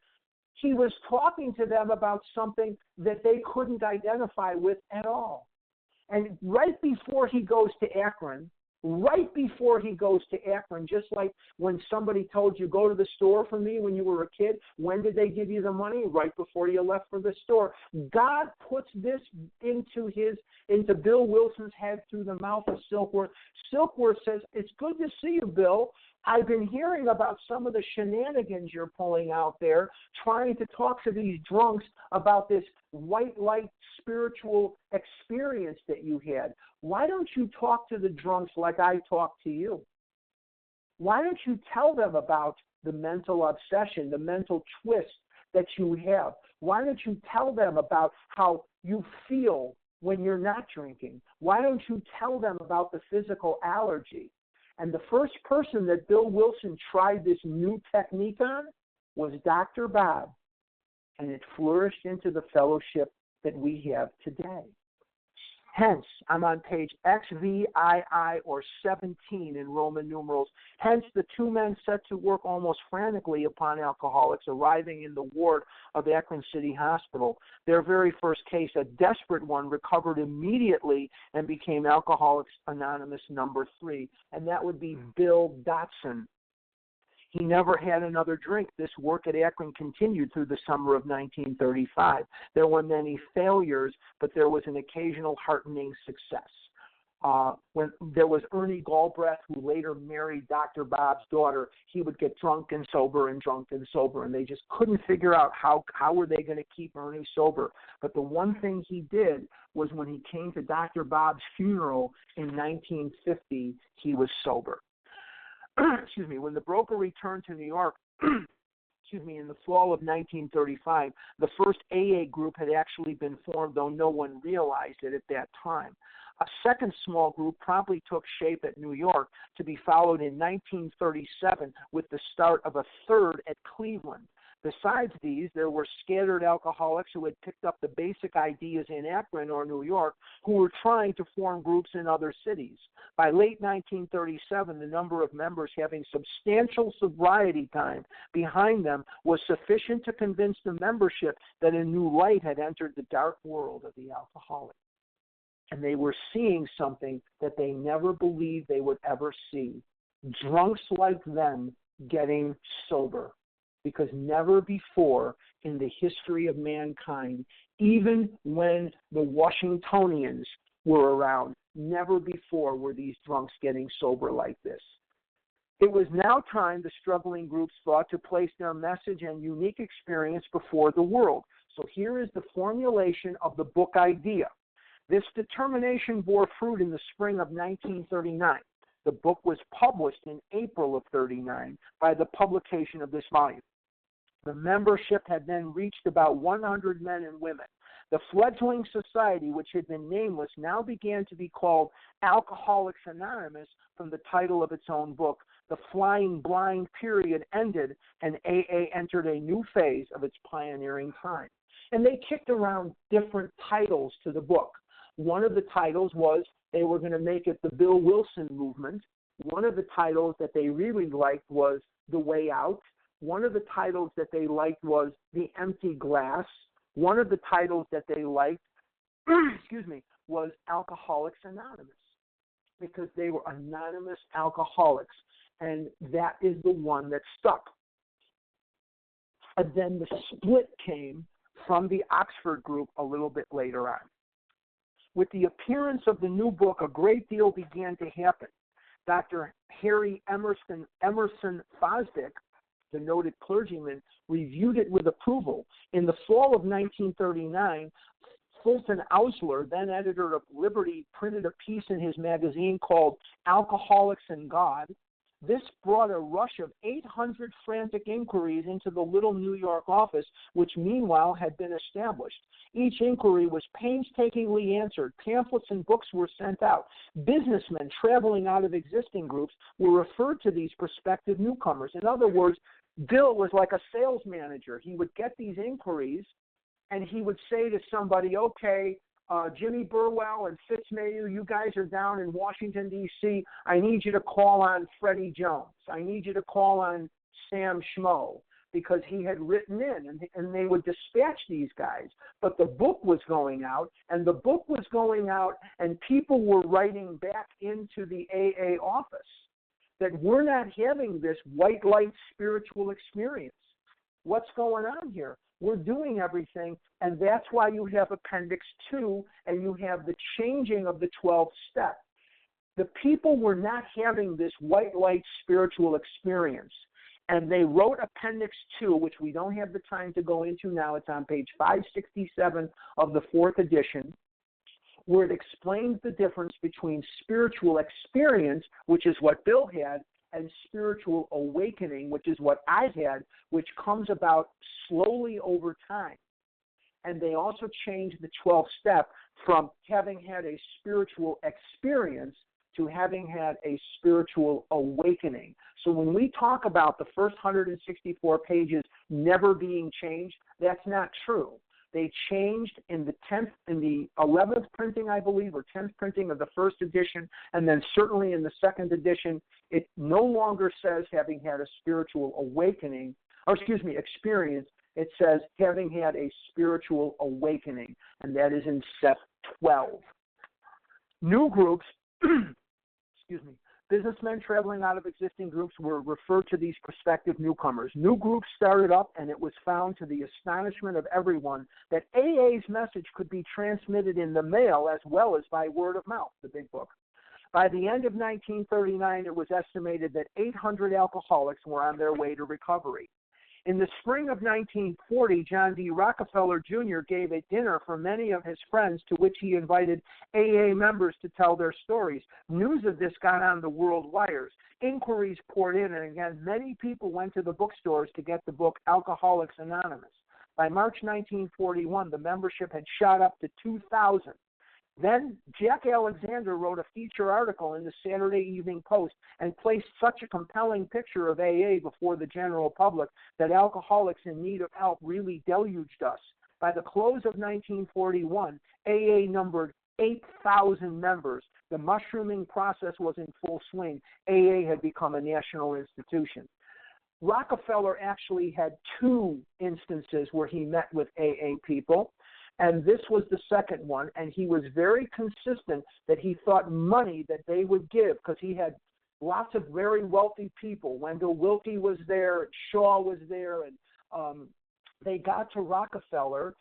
he was talking to them about something that they couldn't identify with at all. And right before he goes to Akron, just like when somebody told you, go to the store for me when you were a kid, when did they give you the money? Right before you left for the store. God puts this into Bill Wilson's head through the mouth of Silkworth. Silkworth says, it's good to see you, Bill. I've been hearing about some of the shenanigans you're pulling out there, trying to talk to these drunks about this white light spiritual experience that you had. Why don't you talk to the drunks like I talk to you? Why don't you tell them about the mental obsession, the mental twist that you have? Why don't you tell them about how you feel when you're not drinking? Why don't you tell them about the physical allergy? And the first person that Bill Wilson tried this new technique on was Dr. Bob. And it flourished into the fellowship that we have today. Hence, I'm on page XVII or 17 in Roman numerals. Hence, the two men set to work almost frantically upon alcoholics arriving in the ward of Akron City Hospital. Their very first case, a desperate one, recovered immediately and became Alcoholics Anonymous number 3, and that would be Bill Dotson. He never had another drink. This work at Akron continued through the summer of 1935. There were many failures, but there was an occasional heartening success. When there was Ernie Galbraith, who later married Dr. Bob's daughter, he would get drunk and sober and drunk and sober, and they just couldn't figure out how were they going to keep Ernie sober. But the one thing he did was when he came to Dr. Bob's funeral in 1950, he was sober. Excuse me, when the broker returned to New York, in the fall of 1935, the first AA group had actually been formed, though no one realized it at that time. A second small group promptly took shape at New York, to be followed in 1937 with the start of a third at Cleveland. Besides these, there were scattered alcoholics who had picked up the basic ideas in Akron or New York, who were trying to form groups in other cities. By late 1937, the number of members having substantial sobriety time behind them was sufficient to convince the membership that a new light had entered the dark world of the alcoholic. And they were seeing something that they never believed they would ever see. Drunks like them getting sober. Because never before in the history of mankind, even when the Washingtonians were around, never before were these drunks getting sober like this. It was now time, the struggling groups thought, to place their message and unique experience before the world. So here is the formulation of the book idea. This determination bore fruit in the spring of 1939. The book was published in April of 1939 by the publication of this volume. The membership had then reached about 100 men and women. The fledgling society, which had been nameless, now began to be called Alcoholics Anonymous from the title of its own book. The flying blind period ended, and AA entered a new phase of its pioneering time. And they kicked around different titles to the book. One of the titles was they were going to make it the Bill Wilson Movement. One of the titles that they really liked was The Way Out. One of the titles that they liked was The Empty Glass. One of the titles that they liked, was Alcoholics Anonymous, because they were anonymous alcoholics, and that is the one that stuck. And then the split came from the Oxford group a little bit later on. With the appearance of the new book, a great deal began to happen. Dr. Harry Emerson Fosdick, the noted clergyman, reviewed it with approval. In the fall of 1939, Fulton Ausler, then editor of Liberty, printed a piece in his magazine called Alcoholics and God. This brought a rush of 800 frantic inquiries into the little New York office, which meanwhile had been established. Each inquiry was painstakingly answered. Pamphlets and books were sent out. Businessmen traveling out of existing groups were referred to these prospective newcomers. In other words, Bill was like a sales manager. He would get these inquiries, and he would say to somebody, okay, Jimmy Burwell and Fitzmayu, you guys are down in Washington, D.C. I need you to call on Freddie Jones. I need you to call on Sam Schmo, because he had written in, and they would dispatch these guys. But the book was going out, and the book was going out, and people were writing back into the AA office that we're not having this white light spiritual experience. What's going on here? We're doing everything, and that's why you have Appendix 2, and you have the changing of the 12th step. The people were not having this white light spiritual experience, and they wrote Appendix 2, which we don't have the time to go into now. It's on page 567 of the 4th edition, where it explains the difference between spiritual experience, which is what Bill had, and spiritual awakening, which is what I've had, which comes about slowly over time. And they also changed the 12th step from having had a spiritual experience to having had a spiritual awakening. So when we talk about the first 164 pages never being changed, that's not true. They changed in the 11th printing, I believe, or 10th printing of the first edition, and then certainly in the second edition, it no longer says having had a spiritual awakening, or experience. It says having had a spiritual awakening, and that is in step 12. New groups, businessmen traveling out of existing groups were referred to these prospective newcomers. New groups started up, and it was found to the astonishment of everyone that AA's message could be transmitted in the mail as well as by word of mouth, the big book. By the end of 1939, it was estimated that 800 alcoholics were on their way to recovery. In the spring of 1940, John D. Rockefeller Jr. gave a dinner for many of his friends to which he invited AA members to tell their stories. News of this got on the world wires. Inquiries poured in, and again, many people went to the bookstores to get the book Alcoholics Anonymous. By March 1941, the membership had shot up to 2,000. Then Jack Alexander wrote a feature article in the Saturday Evening Post and placed such a compelling picture of AA before the general public that alcoholics in need of help really deluged us. By the close of 1941, AA numbered 8,000 members. The mushrooming process was in full swing. AA had become a national institution. Rockefeller actually had 2 instances where he met with AA people. And this was the second one, and he was very consistent that he thought money that they would give, because he had lots of very wealthy people. Wendell Willkie was there, Shaw was there, and they got to Rockefeller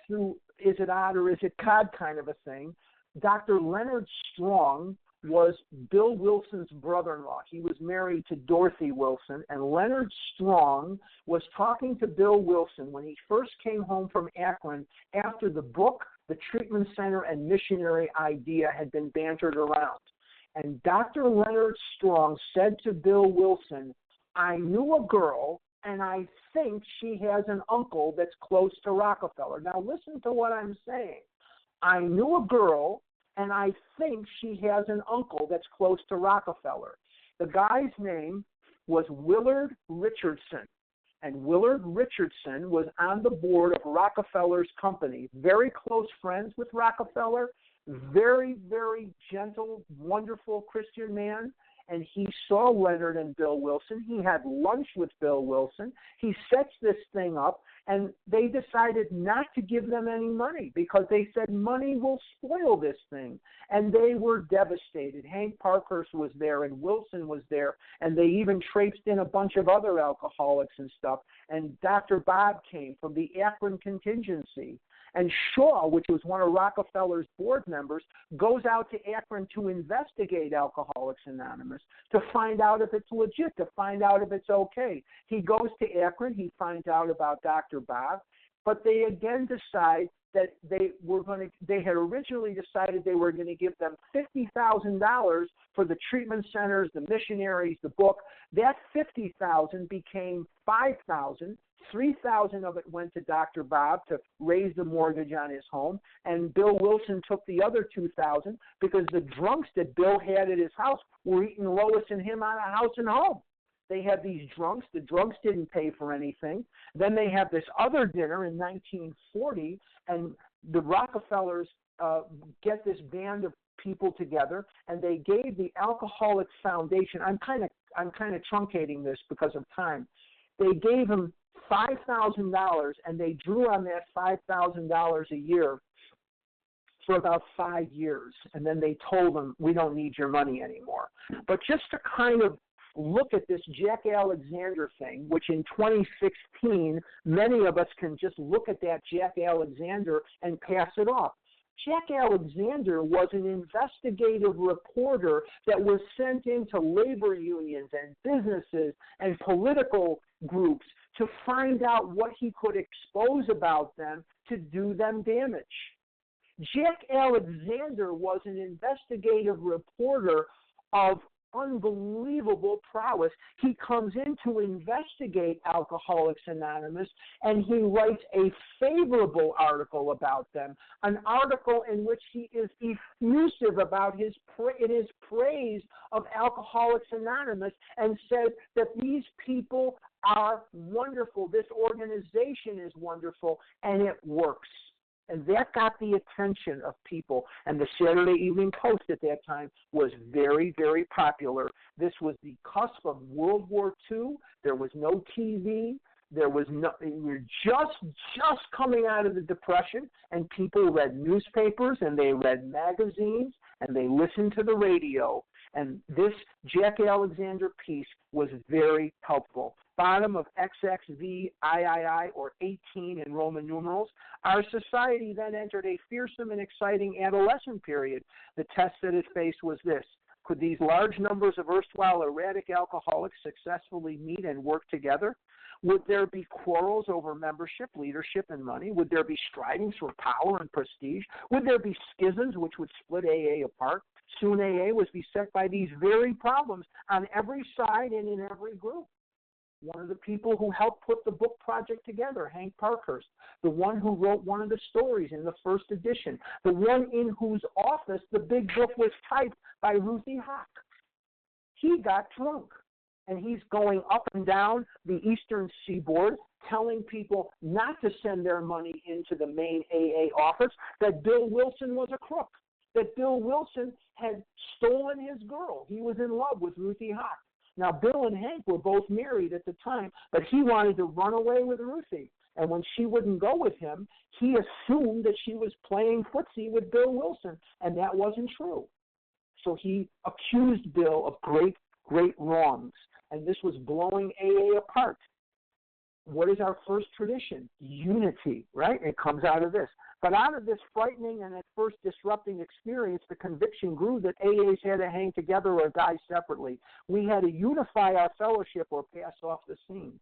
through is it odd or is it cod kind of a thing. Dr. Leonard Strong was Bill Wilson's brother-in-law. He was married to Dorothy Wilson, and Leonard Strong was talking to Bill Wilson when he first came home from Akron after the book, the treatment center, and missionary idea had been bantered around. And Dr. Leonard Strong said to Bill Wilson, I knew a girl, and I think she has an uncle that's close to Rockefeller. Now listen to what I'm saying. I knew a girl, and I think she has an uncle that's close to Rockefeller. The guy's name was Willard Richardson, and Willard Richardson was on the board of Rockefeller's company, very close friends with Rockefeller, very, very gentle, wonderful Christian man, and he saw Leonard and Bill Wilson. He had lunch with Bill Wilson. He sets this thing up, and they decided not to give them any money because they said money will spoil this thing. And they were devastated. Hank Parkhurst was there, and Wilson was there, and they even traipsed in a bunch of other alcoholics and stuff. And Dr. Bob came from the Akron contingency. And Shaw, which was one of Rockefeller's board members, goes out to Akron to investigate Alcoholics Anonymous, to find out if it's legit, to find out if it's okay. He goes to Akron, he finds out about Dr. Bob, but they again decide that they had originally decided they were going to give them $50,000 for the treatment centers, the missionaries, the book. That $50,000 became $5,000. $3,000 of it went to Dr. Bob to raise the mortgage on his home, and Bill Wilson took the other $2,000 because the drunks that Bill had at his house were eating Lois and him out of house and home. They had these drunks. The drunks didn't pay for anything. Then they have this other dinner in 1940, and the Rockefellers get this band of people together, and they gave the Alcoholics Foundation. I'm kind of truncating this because of time. They gave them $5,000, and they drew on that $5,000 a year for about 5 years, and then they told them, we don't need your money anymore. But just to kind of look at this Jack Alexander thing, which in 2016, many of us can just look at that Jack Alexander and pass it off. Jack Alexander was an investigative reporter that was sent into labor unions and businesses and political groups to find out what he could expose about them to do them damage. Jack Alexander was an investigative reporter of unbelievable prowess. He comes in to investigate Alcoholics Anonymous, and he writes a favorable article about them, an article in which he is effusive about his praise of Alcoholics Anonymous, and says that these people are wonderful. This organization is wonderful, and it works. And that got the attention of people. And the Saturday Evening Post at that time was very, very popular. This was the cusp of World War II. There was no TV. There was no. We were just coming out of the Depression, and people read newspapers and they read magazines and they listened to the radio. And this Jack Alexander piece was very helpful. Bottom of XXVIII, or 18 in Roman numerals. Our society then entered a fearsome and exciting adolescent period. The test that it faced was this: could these large numbers of erstwhile erratic alcoholics successfully meet and work together? Would there be quarrels over membership, leadership, and money? Would there be strivings for power and prestige? Would there be schisms which would split AA apart? Soon AA was beset by these very problems on every side and in every group. One of the people who helped put the book project together, Hank Parkhurst, the one who wrote one of the stories in the first edition, the one in whose office the big book was typed by Ruthie Hawk. He got drunk, and he's going up and down the eastern seaboard telling people not to send their money into the main AA office, that Bill Wilson was a crook, that Bill Wilson had stolen his girl. He was in love with Ruthie Hawk. Now, Bill and Hank were both married at the time, but he wanted to run away with Ruthie. And when she wouldn't go with him, he assumed that she was playing footsie with Bill Wilson, and that wasn't true. So he accused Bill of great, great wrongs, and this was blowing AA apart. What is our first tradition? Unity, right? It comes out of this. But out of this frightening and at first disrupting experience, the conviction grew that AAs had to hang together or die separately. We had to unify our fellowship or pass off the scene.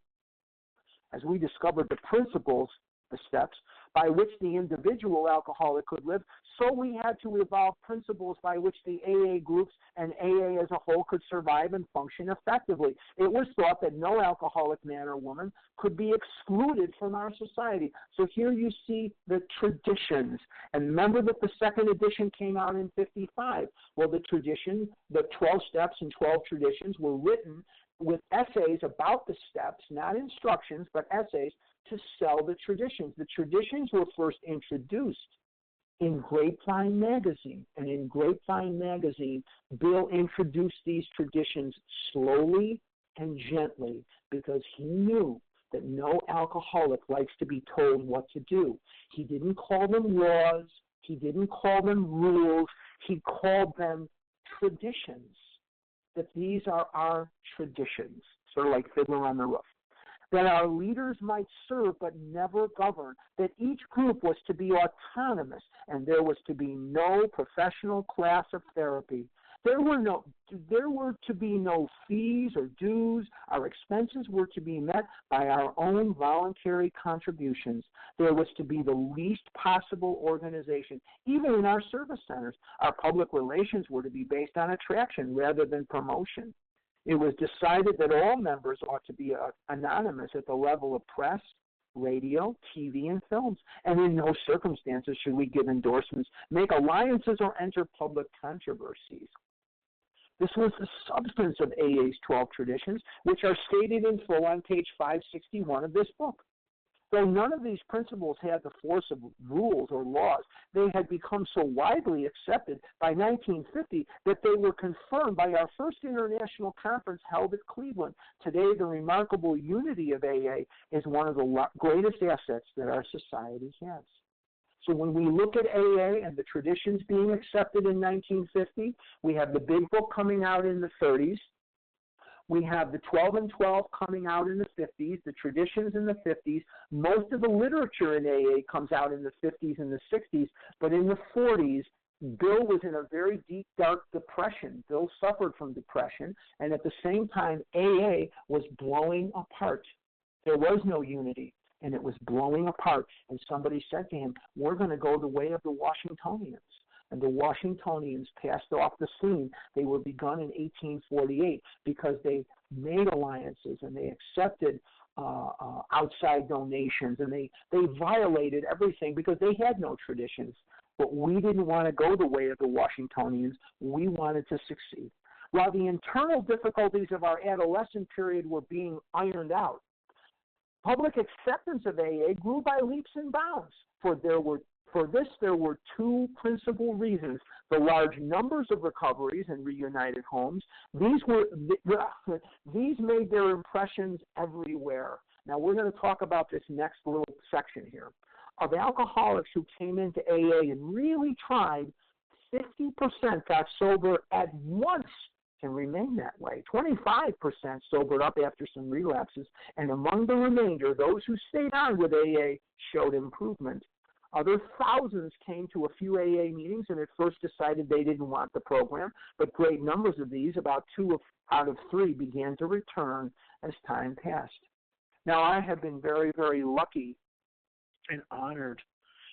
As we discovered the principles, the steps, by which the individual alcoholic could live, so we had to evolve principles by which the AA groups and AA as a whole could survive and function effectively. It was thought that no alcoholic man or woman could be excluded from our society. So here you see the traditions. And remember that the second edition came out in 55. Well, the tradition, the 12 steps and 12 traditions were written with essays about the steps, not instructions, but essays to sell the traditions. The traditions were first introduced in Grapevine magazine. And in Grapevine magazine, Bill introduced these traditions slowly and gently because he knew that no alcoholic likes to be told what to do. He didn't call them laws. He didn't call them rules. He called them traditions, that these are our traditions, sort of like Fiddler on the Roof. That our leaders might serve but never govern, that each group was to be autonomous and there was to be no professional class of therapy. There were to be no fees or dues. Our expenses were to be met by our own voluntary contributions. There was to be the least possible organization. Even in our service centers, our public relations were to be based on attraction rather than promotion. It was decided that all members ought to be anonymous at the level of press, radio, TV, and films. And in no circumstances should we give endorsements, make alliances, or enter public controversies. This was the substance of AA's 12 traditions, which are stated in full on page 561 of this book. Though none of these principles had the force of rules or laws, they had become so widely accepted by 1950 that they were confirmed by our first international conference held at Cleveland. Today, the remarkable unity of AA is one of the greatest assets that our society has. So when we look at AA and the traditions being accepted in 1950, we have the big book coming out in the 30s. We have the 12 and 12 coming out in the 50s, the traditions in the 50s. Most of the literature in AA comes out in the 50s and the 60s, but in the 40s, Bill was in a very deep, dark depression. Bill suffered from depression, and at the same time, AA was blowing apart. There was no unity, and it was blowing apart. And somebody said to him, we're going to go the way of the Washingtonians. And the Washingtonians passed off the scene. They were begun in 1848 because they made alliances and they accepted outside donations, and they violated everything because they had no traditions. But we didn't want to go the way of the Washingtonians. We wanted to succeed. While the internal difficulties of our adolescent period were being ironed out, Public acceptance of AA grew by leaps and bounds, for there were two principal reasons: the large numbers of recoveries and reunited homes. These made their impressions everywhere. Now we're going to talk about this next little section here. Of alcoholics who came into AA and really tried, 50% got sober at once and remained that way. 25% sobered up after some relapses, and among the remainder, those who stayed on with AA showed improvement. Other thousands came to a few AA meetings and at first decided they didn't want the program, but great numbers of these, about 2 out of 3, began to return as time passed. Now, I have been very, very lucky and honored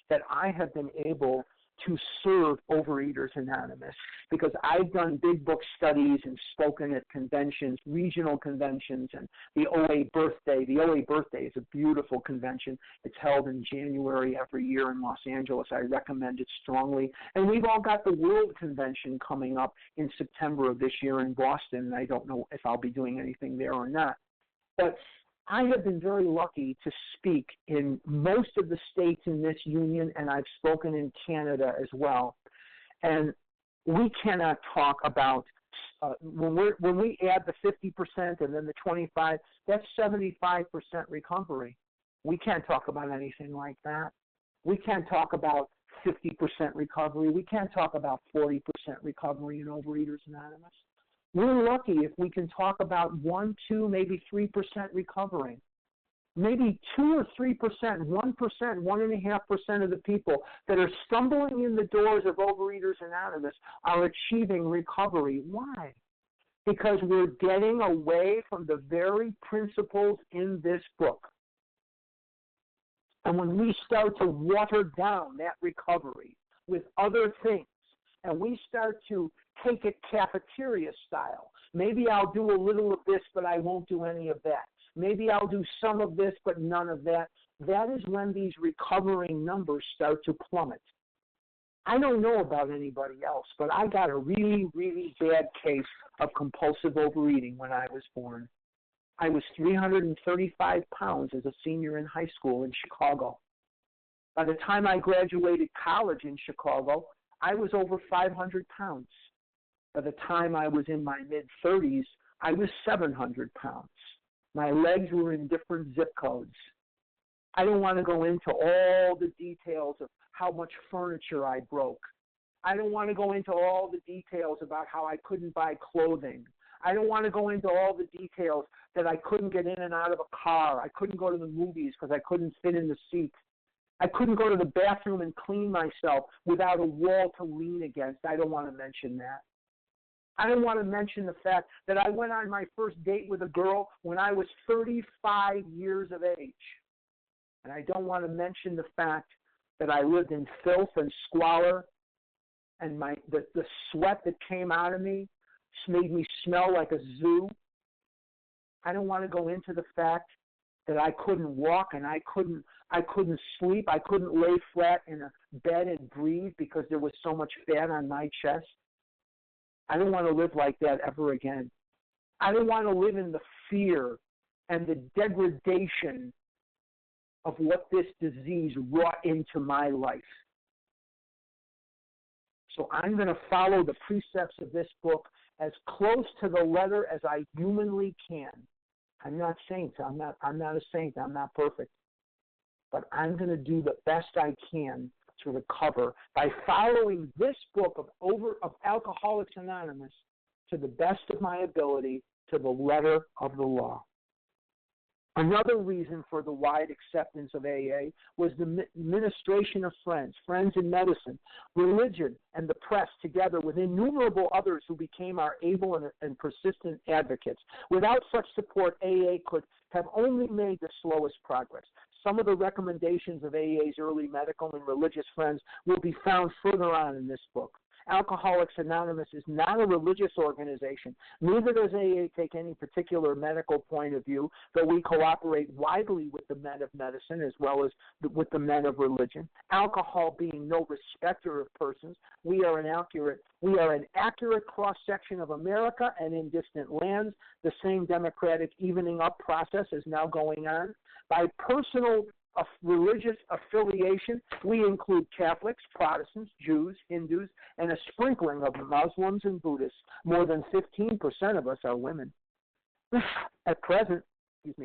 that I have been able to serve Overeaters Anonymous, because I've done big book studies and spoken at conventions, regional conventions, and the OA Birthday. The OA Birthday is a beautiful convention. It's held in January every year in Los Angeles. I recommend it strongly. And we've all got the World Convention coming up in September of this year in Boston, and I don't know if I'll be doing anything there or not. But I have been very lucky to speak in most of the states in this union, and I've spoken in Canada as well. And we cannot talk about, when we add the 50% and then the 25%, that's 75% recovery. We can't talk about anything like that. We can't talk about 50% recovery. We can't talk about 40% recovery in Overeaters Anonymous. We're lucky if we can talk about 1, 2, maybe 3% recovering. Maybe 2 or 3%, 1%, 1.5% of the people that are stumbling in the doors of Overeaters Anonymous are achieving recovery. Why? Because we're getting away from the very principles in this book. And when we start to water down that recovery with other things, and we start to take it cafeteria style. Maybe I'll do a little of this, but I won't do any of that. Maybe I'll do some of this, but none of that. That is when these recovering numbers start to plummet. I don't know about anybody else, but I got a really, really bad case of compulsive overeating when I was born. I was 335 pounds as a senior in high school in Chicago. By the time I graduated college in Chicago, I was over 500 pounds. By the time I was in my mid-30s, I was 700 pounds. My legs were in different zip codes. I don't want to go into all the details of how much furniture I broke. I don't want to go into all the details about how I couldn't buy clothing. I don't want to go into all the details that I couldn't get in and out of a car. I couldn't go to the movies because I couldn't fit in the seat. I couldn't go to the bathroom and clean myself without a wall to lean against. I don't want to mention that. I don't want to mention the fact that I went on my first date with a girl when I was 35 years of age. And I don't want to mention the fact that I lived in filth and squalor, and the sweat that came out of me made me smell like a zoo. I don't want to go into the fact that I couldn't walk and I couldn't sleep. I couldn't lay flat in a bed and breathe because there was so much fat on my chest. I don't want to live like that ever again. I don't want to live in the fear and the degradation of what this disease wrought into my life. So I'm going to follow the precepts of this book as close to the letter as I humanly can. I'm not saint. I'm not a saint. I'm not perfect. But I'm going to do the best I can to recover by following this book of Alcoholics Anonymous to the best of my ability, to the letter of the law. Another reason for the wide acceptance of AA was the ministration of friends in medicine, religion, and the press, together with innumerable others who became our able and persistent advocates. Without such support, AA could have only made the slowest progress. Some of the recommendations of AA's early medical and religious friends will be found further on in this book. Alcoholics Anonymous is not a religious organization. Neither does AA take any particular medical point of view, though we cooperate widely with the men of medicine as well as with the men of religion. Alcohol being no respecter of persons, we are an accurate cross-section of America and in distant lands. The same democratic evening up process is now going on. By personal religious affiliation, we include Catholics, Protestants, Jews, Hindus, and a sprinkling of Muslims and Buddhists. More than 15% of us are women. At present,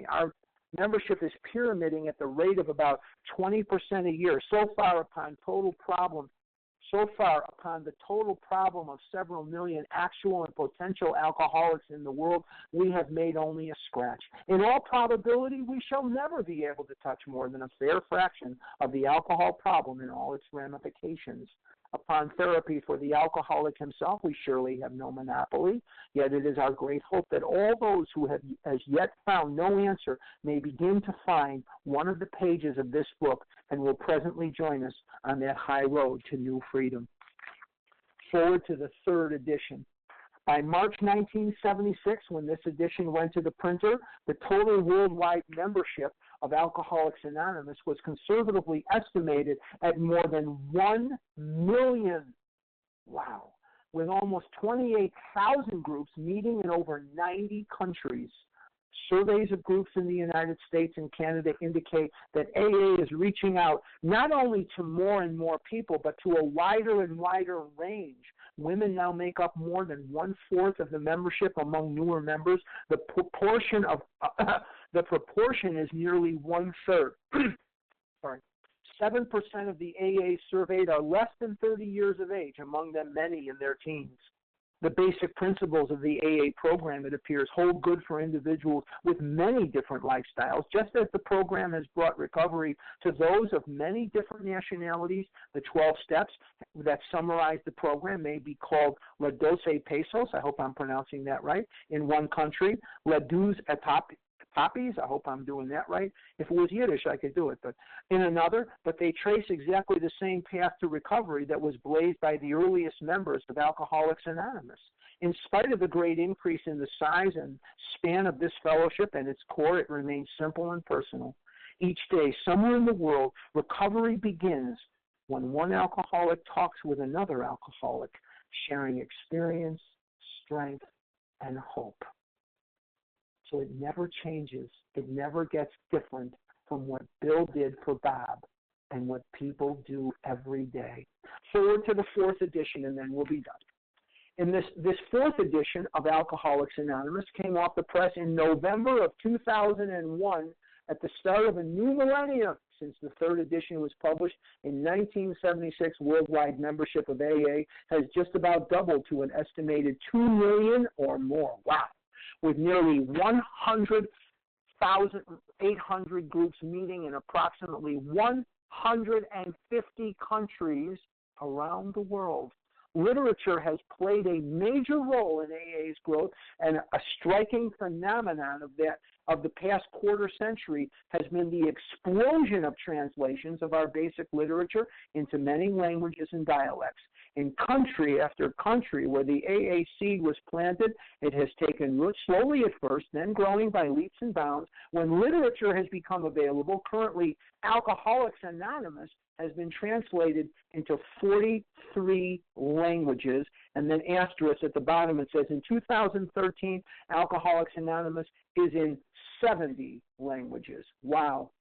our membership is pyramiding at the rate of about 20% a year. So far, upon the total problem of several million actual and potential alcoholics in the world, we have made only a scratch. In all probability, we shall never be able to touch more than a fair fraction of the alcohol problem in all its ramifications. Upon therapy for the alcoholic himself, we surely have no monopoly, yet it is our great hope that all those who have as yet found no answer may begin to find one of the pages of this book and will presently join us on that high road to new freedom. Forward to the third edition. By March 1976, when this edition went to the printer, the total worldwide membership of Alcoholics Anonymous was conservatively estimated at more than 1 million. Wow. With almost 28,000 groups meeting in over 90 countries. Surveys of groups in the United States and Canada indicate that AA is reaching out not only to more and more people, but to a wider and wider range. Women now make up more than 1/4 of the membership among newer members. The proportion is nearly 1/3. Sorry. 7% of the AAs surveyed are less than 30 years of age, among them many in their teens. The basic principles of the AA program, it appears, hold good for individuals with many different lifestyles, just as the program has brought recovery to those of many different nationalities. The 12 steps that summarize the program may be called La 12 Pesos, I hope I'm pronouncing that right, in one country, La 12 Etapes, I hope I'm doing that right. If it was Yiddish, I could do it, but in another, but they trace exactly the same path to recovery that was blazed by the earliest members of Alcoholics Anonymous. In spite of the great increase in the size and span of this fellowship and its core, it remains simple and personal. Each day, somewhere in the world, recovery begins when one alcoholic talks with another alcoholic, sharing experience, strength, and hope. So it never changes. It never gets different from what Bill did for Bob and what people do every day. Forward to the 4th edition, and then we'll be done. And this 4th edition of Alcoholics Anonymous came off the press in November of 2001 at the start of a new millennium. Since the 3rd edition was published in 1976, worldwide membership of AA has just about doubled to an estimated 2 million or more. Wow. With nearly 100,800 groups meeting in approximately 150 countries around the world. Literature has played a major role in AA's growth, and a striking phenomenon of the past quarter century has been the explosion of translations of our basic literature into many languages and dialects. In country after country where the AA seed was planted, it has taken root slowly at first, then growing by leaps and bounds. When literature has become available, currently Alcoholics Anonymous has been translated into 43 languages, and then asterisk at the bottom it says in 2013, Alcoholics Anonymous is in 70 languages. Wow.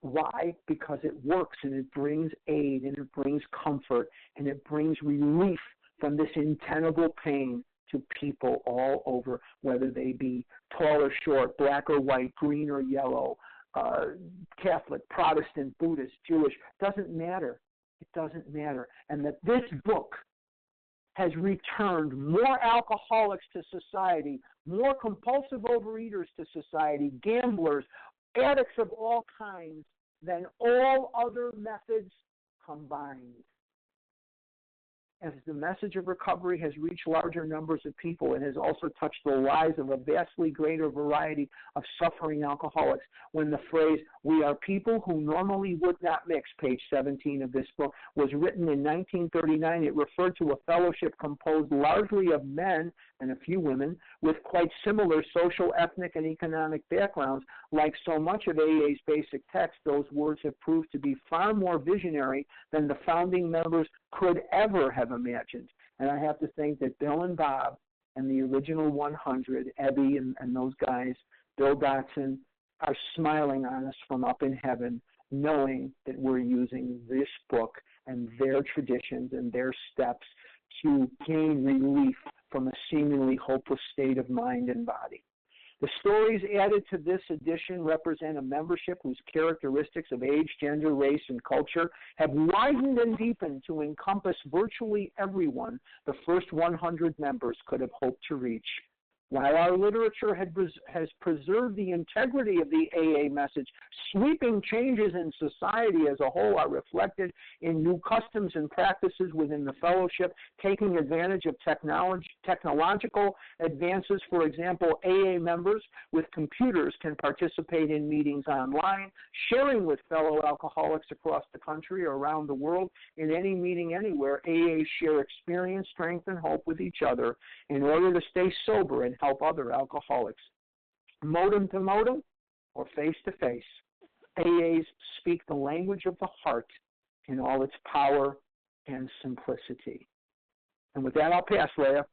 Why? Because it works and it brings aid and it brings comfort and it brings relief from this untenable pain to people all over, whether they be tall or short, black or white, green or yellow, Catholic, Protestant, Buddhist, Jewish, doesn't matter. It doesn't matter. And that this book has returned more alcoholics to society, more compulsive overeaters to society, gamblers, addicts of all kinds than all other methods combined. As the message of recovery has reached larger numbers of people, it has also touched the lives of a vastly greater variety of suffering alcoholics. When the phrase, "we are people who normally would not mix," page 17 of this book, was written in 1939, it referred to a fellowship composed largely of men and a few women with quite similar social, ethnic, and economic backgrounds. Like so much of AA's basic text, those words have proved to be far more visionary than the founding members could ever have imagined. And I have to think that Bill and Bob and the original 100, Ebby and those guys, Bill Dotson, are smiling on us from up in heaven, knowing that we're using this book and their traditions and their steps to gain relief from a seemingly hopeless state of mind and body. The stories added to this edition represent a membership whose characteristics of age, gender, race, and culture have widened and deepened to encompass virtually everyone the first 100 members could have hoped to reach. While our literature has preserved the integrity of the AA message, sweeping changes in society as a whole are reflected in new customs and practices within the fellowship, taking advantage of technological advances. For example, AA members with computers can participate in meetings online, sharing with fellow alcoholics across the country or around the world. In any meeting anywhere, AAs share experience, strength, and hope with each other in order to stay sober and help other alcoholics. Modem to modem or face to face, AAs speak the language of the heart in all its power and simplicity. And with that, I'll pass, Leah.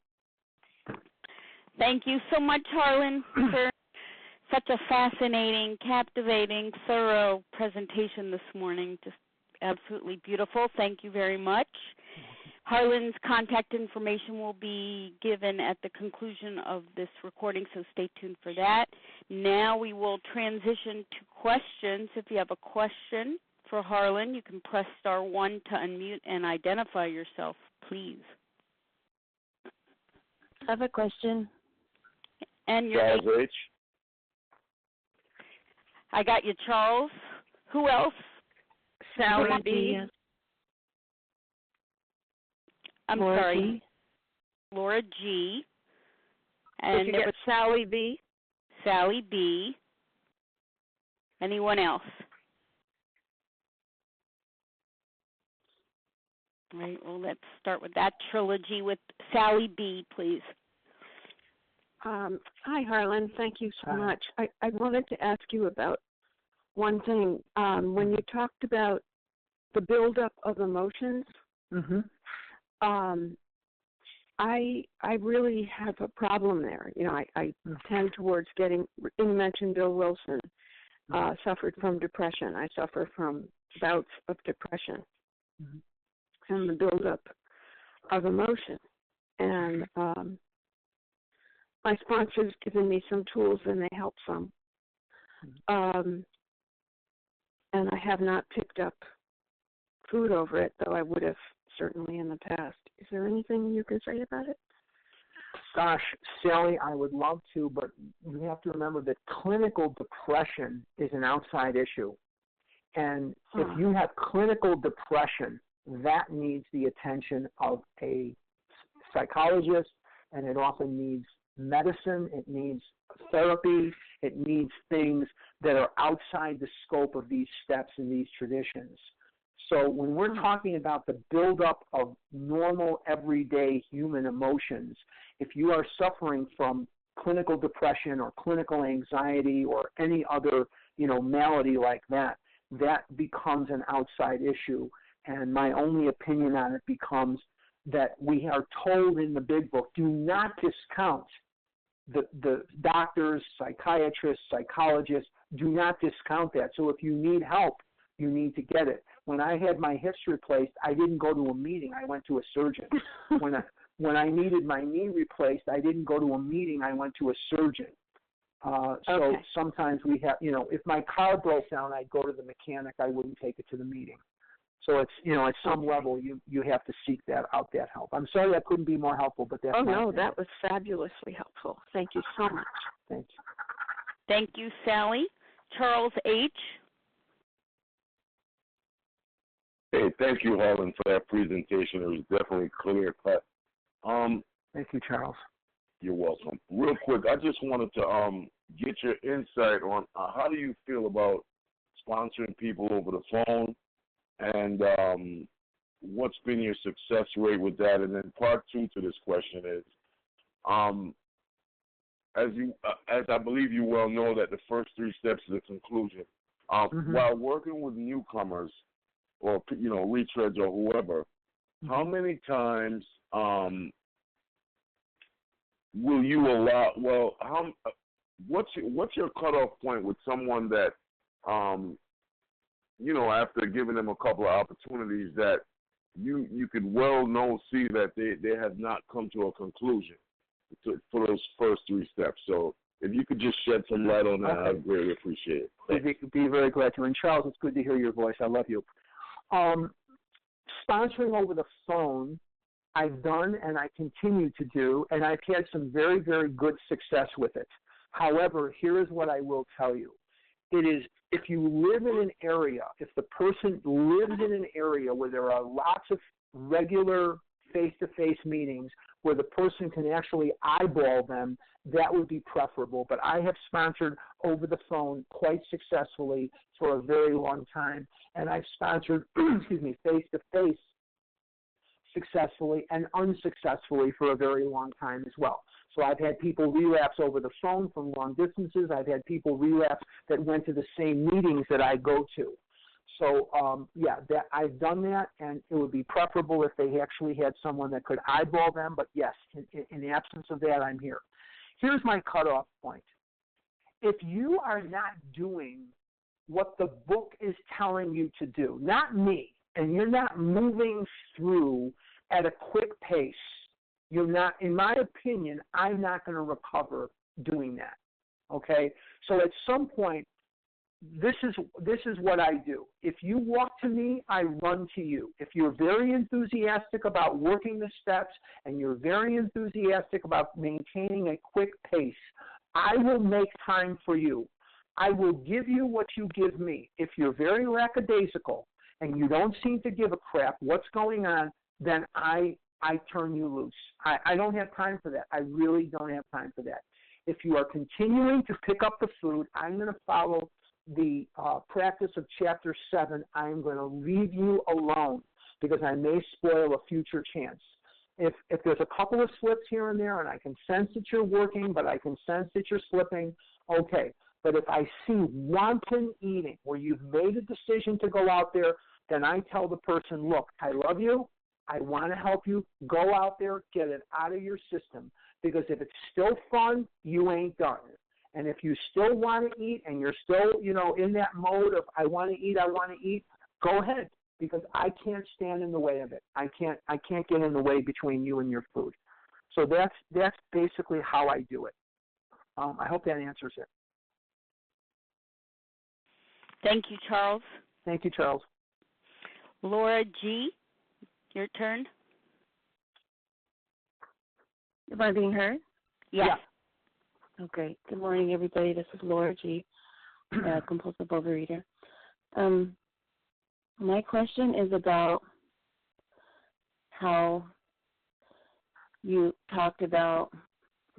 Thank you so much, Harlan, for such a fascinating, captivating, thorough presentation this morning. Just absolutely beautiful. Thank you very much. Harlan's contact information will be given at the conclusion of this recording, so stay tuned for that. Now we will transition to questions. If you have a question for Harlan, you can press *1 to unmute and identify yourself, please.
I have a question.
And your
Charles H.
I got you, Charles. Who else?
Sally B.
I'm
Laura
sorry.
G.
Laura G.
And
And it was
Sally B.
Sally B. Anyone else? All right, well, let's start with that trilogy with Sally B., please.
Hi, Harlan. Thank you so
Hi.
much. I wanted to ask you about one thing. When you talked about the buildup of emotions, I really have a problem there. You know, I tend towards getting. You mentioned Bill Wilson suffered from depression. I suffer from bouts of depression and the buildup of emotion. And my sponsor's given me some tools, and they help some. And I have not picked up food over it, though I would have certainly in the past. Is there anything you can say about it?
Gosh, Sally, I would love to, but you have to remember that clinical depression is an outside issue. And if you have clinical depression, that needs the attention of a psychologist, and it often needs medicine, it needs therapy, it needs things that are outside the scope of these steps and these traditions. So when we're talking about the buildup of normal, everyday human emotions, if you are suffering from clinical depression or clinical anxiety or any other, malady like that, that becomes an outside issue. And my only opinion on it becomes that we are told in the big book, do not discount the doctors, psychiatrists, psychologists, do not discount that. So if you need help, you need to get it. When I had my hips replaced, I didn't go to a meeting. I went to a surgeon. When I needed my knee replaced, I didn't go to a meeting. I went to a surgeon. So sometimes we have, if my car broke down, I'd go to the mechanic. I wouldn't take it to the meeting. So it's, at some level, you have to seek that help. I'm sorry I couldn't be more helpful, but that's my opinion.
That was fabulously helpful. Thank you so much.
Thank you.
Thank you, Sally. Charles H.
Hey, thank you, Harlan, for that presentation. It was definitely clear cut.
Thank you, Charles.
You're welcome. Real quick, I just wanted to get your insight on how do you feel about sponsoring people over the phone, and what's been your success rate with that? And then part two to this question is, as I believe you well know, that the first three steps is the conclusion. While working with newcomers or retreads or whoever, how many times will you allow? Well, what's your cutoff point with someone that, after giving them a couple of opportunities, that you could see that they have not come to a conclusion for those first three steps. So if you could just shed some light on that, I'd really appreciate it.
I'd be very glad to. And Charles, it's good to hear your voice. I love you. Sponsoring over the phone, I've done and I continue to do, and I've had some very, very good success with it. However, here is what I will tell you. It is, if you live in an area, if the person lives in an area where there are lots of regular face-to-face meetings where the person can actually eyeball them, that would be preferable. But I have sponsored over the phone quite successfully for a very long time, and I've sponsored, face-to-face successfully and unsuccessfully for a very long time as well. So I've had people relapse over the phone from long distances. I've had people relapse that went to the same meetings that I go to. So, that I've done that, and it would be preferable if they actually had someone that could eyeball them. But, yes, in the absence of that, I'm here. Here's my cutoff point. If you are not doing what the book is telling you to do, not me, and you're not moving through at a quick pace, you're not, in my opinion, I'm not going to recover doing that. Okay? So at some point, this is what I do. If you walk to me, I run to you. If you're very enthusiastic about working the steps and you're very enthusiastic about maintaining a quick pace, I will make time for you. I will give you what you give me. If you're very lackadaisical and you don't seem to give a crap what's going on, then I turn you loose. I don't have time for that. I really don't have time for that. If you are continuing to pick up the food, I'm going to follow the practice of Chapter 7. I'm going to leave you alone because I may spoil a future chance. If there's a couple of slips here and there and I can sense that you're working, but I can sense that you're slipping, okay. But if I see wanton eating where you've made a decision to go out there, then I tell the person, look, I love you. I want to help you. Go out there, get it out of your system. Because if it's still fun, you ain't done. And if you still want to eat and you're still, in that mode of I want to eat, go ahead. Because I can't stand in the way of it. I can't get in the way between you and your food. So that's basically how I do it. I hope that answers it.
Thank you, Charles.
Thank you, Charles.
Laura G., your turn.
Am I being heard?
Yes.
Yeah. Okay. Good morning, everybody. This is Laura G., compulsive overeater. My question is about how you talked about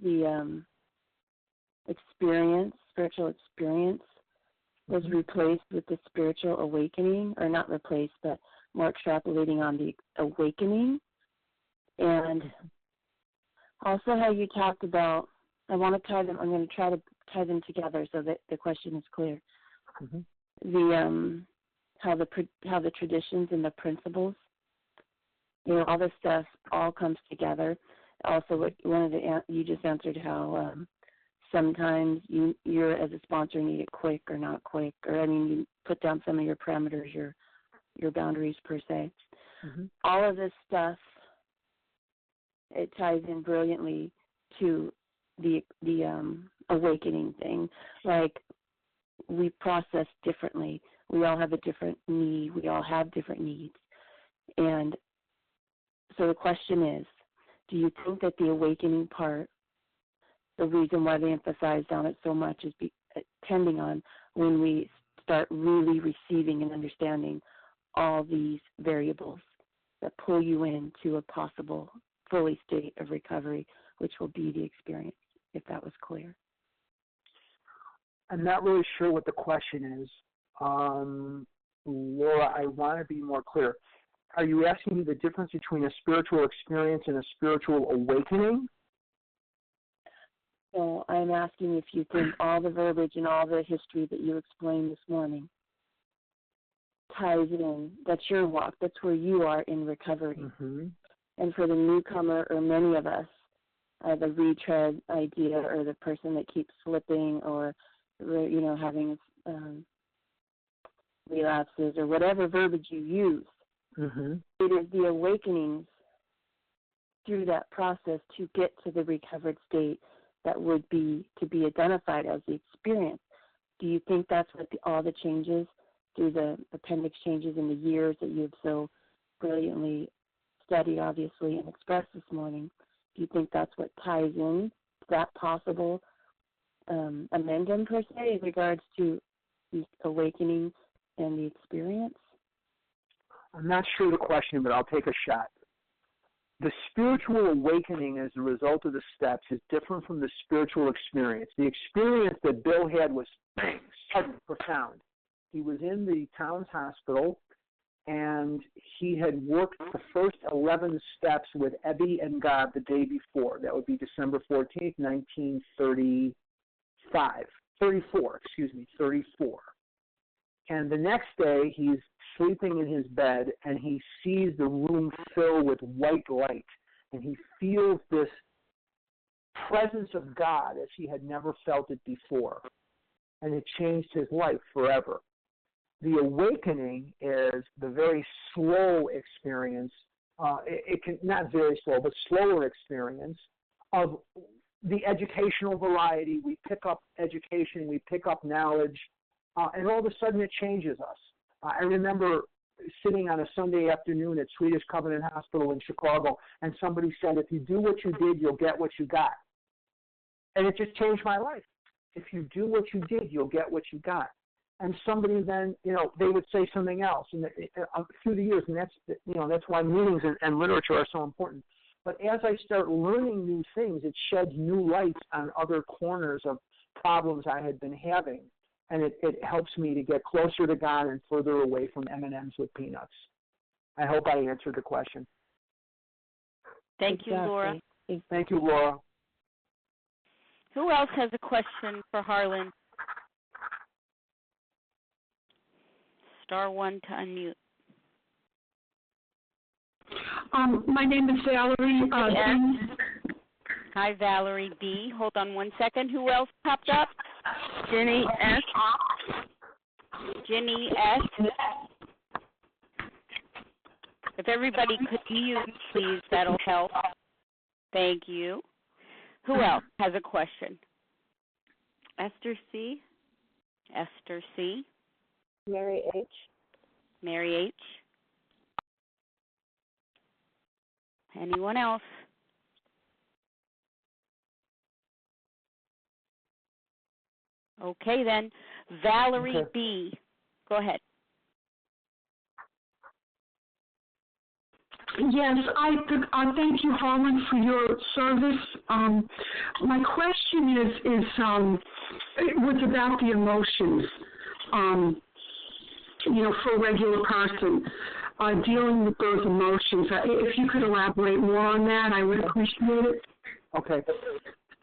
the spiritual experience was replaced with the spiritual awakening, or not replaced, but more extrapolating on the awakening. And also how you talked about, I'm going to try to tie them together so that the question is clear. Mm-hmm. How the traditions and the principles, all this stuff all comes together. Also, you just answered how sometimes you're as a sponsor need it quick or not quick, or you put down some of your parameters, your boundaries per se. Mm-hmm. All of this stuff, it ties in brilliantly to the awakening thing. Like, we process differently. We all have a different need. We all have different needs. And so the question is, do you think that the awakening part, the reason why they emphasized on it so much is depending on when we start really receiving and understanding all these variables that pull you into a possible fully state of recovery, which will be the experience, if that was clear?
I'm not really sure what the question is. Laura, I want to be more clear. Are you asking me the difference between a spiritual experience and a spiritual awakening?
So I'm asking if you think all the verbiage and all the history that you explained this morning ties in. That's your walk. That's where you are in recovery. Mm-hmm. And for the newcomer, or many of us, the retread idea, or the person that keeps slipping, or having relapses, or whatever verbiage you use.
Mm-hmm.
It is the awakenings through that process to get to the recovered state that would be to be identified as the experience. Do you think that's what all the changes through the appendix changes in the years that you have so brilliantly studied, obviously, and expressed this morning? Do you think that's what ties in that possible amendment, per se, in regards to the awakening and the experience?
I'm not sure the question, but I'll take a shot. The spiritual awakening as a result of the steps is different from the spiritual experience. The experience that Bill had was sudden, profound. He was in the town's hospital, and he had worked the first 11 steps with Ebby and God the day before. That would be December 14th, 34. And the next day, he's sleeping in his bed, and he sees the room fill with white light, and he feels this presence of God as he had never felt it before, and it changed his life forever. The awakening is the very slow experience, it can not very slow, but slower experience of the educational variety. We pick up education, we pick up knowledge, and all of a sudden it changes us. I remember sitting on a Sunday afternoon at Swedish Covenant Hospital in Chicago, and somebody said, if you do what you did, you'll get what you got. And it just changed my life. If you do what you did, you'll get what you got. And somebody then, they would say something else. And through the years, and that's why meetings and literature are so important. But as I start learning new things, it sheds new light on other corners of problems I had been having. And it helps me to get closer to God and further away from M&Ms with peanuts. I hope I answered the question.
Thank you, Laura.
Thank you, Laura.
Who else has a question for Harlan? Star 1 to unmute.
My name is Valerie.
Hi, Valerie B. Hold on one second. Who else popped up? Jenny S. Jenny S. If everybody could mute, please, that'll help. Thank you. Who else has a question? Esther C. Esther C.
Mary H.
Mary H. Anyone else? Okay, then. Valerie B. Go ahead.
Yes, I thank you, Harlan, for your service. My question is it was about the emotions, for a regular person, dealing with those emotions. If you could elaborate more on that, I would appreciate it. Okay.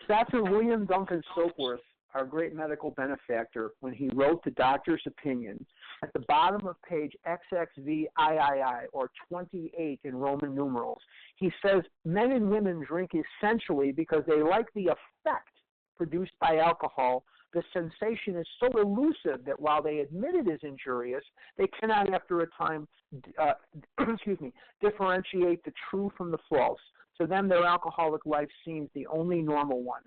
Dr. William Duncan Soapworth, our great medical benefactor, when he wrote the doctor's opinion, at the bottom of page XXVIII, or 28 in Roman numerals, he says men and women drink essentially because they like the effect produced by alcohol. The sensation is so elusive that while they admit it is injurious, they cannot, after a time, differentiate the true from the false. To them, their alcoholic life seems the only normal one.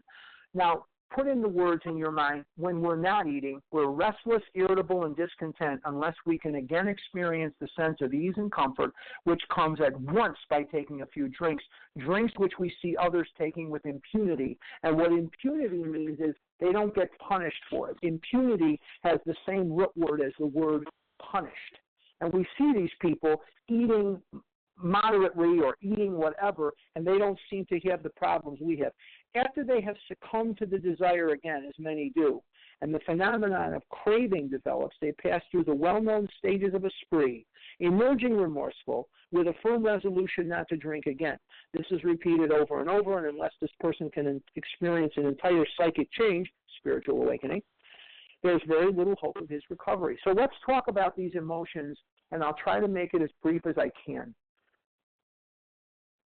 Now, put in the words in your mind, when we're not eating, we're restless, irritable, and discontent unless we can again experience the sense of ease and comfort, which comes at once by taking a few drinks which we see others taking with impunity. And what impunity means is they don't get punished for it. Impunity has the same root word as the word punished. And we see these people eating moderately or eating whatever, and they don't seem to have the problems we have. After they have succumbed to the desire again, as many do, and the phenomenon of craving develops, they pass through the well-known stages of a spree, emerging remorseful, with a firm resolution not to drink again. This is repeated over and over, and unless this person can experience an entire psychic change, spiritual awakening, there's very little hope of his recovery. So let's talk about these emotions, and I'll try to make it as brief as I can.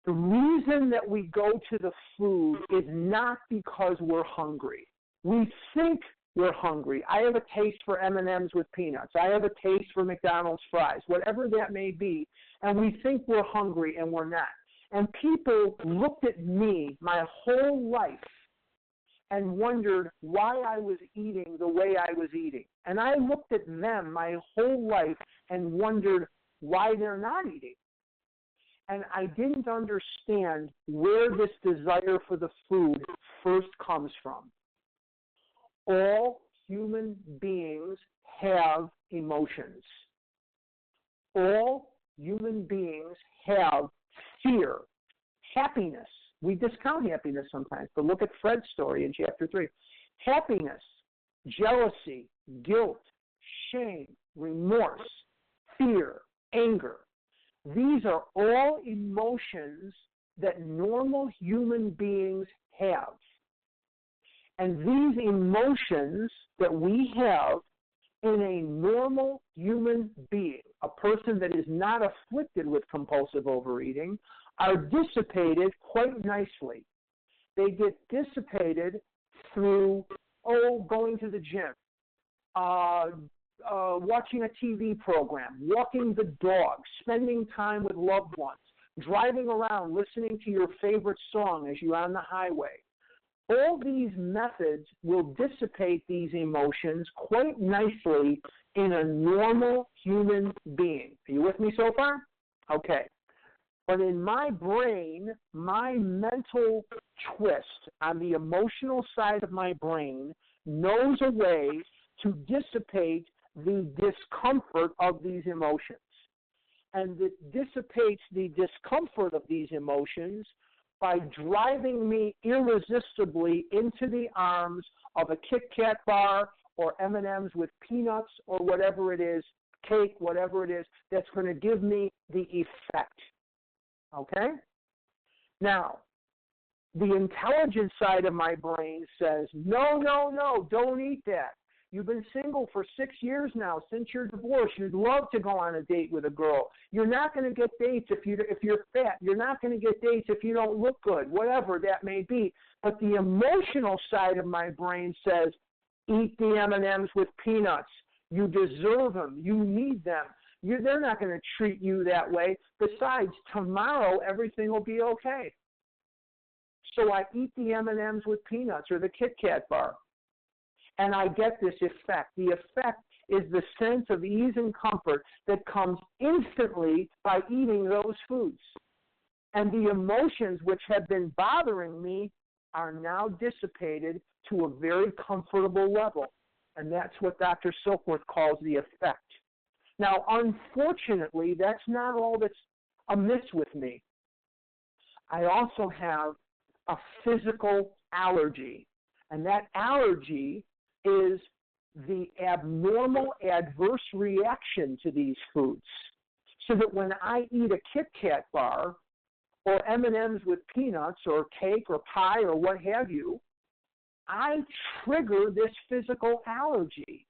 The reason that we go to the food is not because we're hungry. We think we're hungry. I have a taste for M&Ms with peanuts. I have a taste for McDonald's fries, whatever that may be, and we think we're hungry and we're not. And people looked at me my whole life and wondered why I was eating the way I was eating. And I looked at them my whole life and wondered why they're not eating. And I didn't understand where this desire for the food first comes from. All human beings have emotions. All human beings have fear, happiness. We discount happiness sometimes, but look at Fred's story in chapter 3. Happiness, jealousy, guilt, shame, remorse, fear, anger. These are all emotions that normal human beings have. And these emotions that we have in a normal human being, a person that is not afflicted with compulsive overeating, are dissipated quite nicely. They get dissipated through, going to the gym, watching a TV program, walking the dog, spending time with loved ones, driving around, listening to your favorite song as you're on the highway. All these methods will dissipate these emotions quite nicely in a normal human being. Are you with me so far? Okay. But in my brain, my mental twist on the emotional side of my brain knows a way to dissipate the discomfort of these emotions. And it dissipates the discomfort of these emotions by driving me irresistibly into the arms of a Kit Kat bar or M&Ms with peanuts or whatever it is, cake, whatever it is, that's going to give me the effect. Okay? Now, the intelligent side of my brain says, no, don't eat that. You've been single for 6 years now since your divorce. You'd love to go on a date with a girl. You're not going to get dates if you're fat. You're not going to get dates if you don't look good, whatever that may be. But the emotional side of my brain says, eat the M&Ms with peanuts. You deserve them. You need them. They're not going to treat you that way. Besides, tomorrow everything will be okay. So I eat the M&Ms with peanuts or the Kit Kat bar. And I get this effect. The effect is the sense of ease and comfort that comes instantly by eating those foods. And the emotions which have been bothering me are now dissipated to a very comfortable level. And that's what Dr. Silkworth calls the effect. Now, unfortunately, that's not all that's amiss with me. I also have a physical allergy. And that allergy is the abnormal adverse reaction to these foods. So that when I eat a Kit Kat bar or M&Ms with peanuts or cake or pie or what have you, I trigger this physical allergy.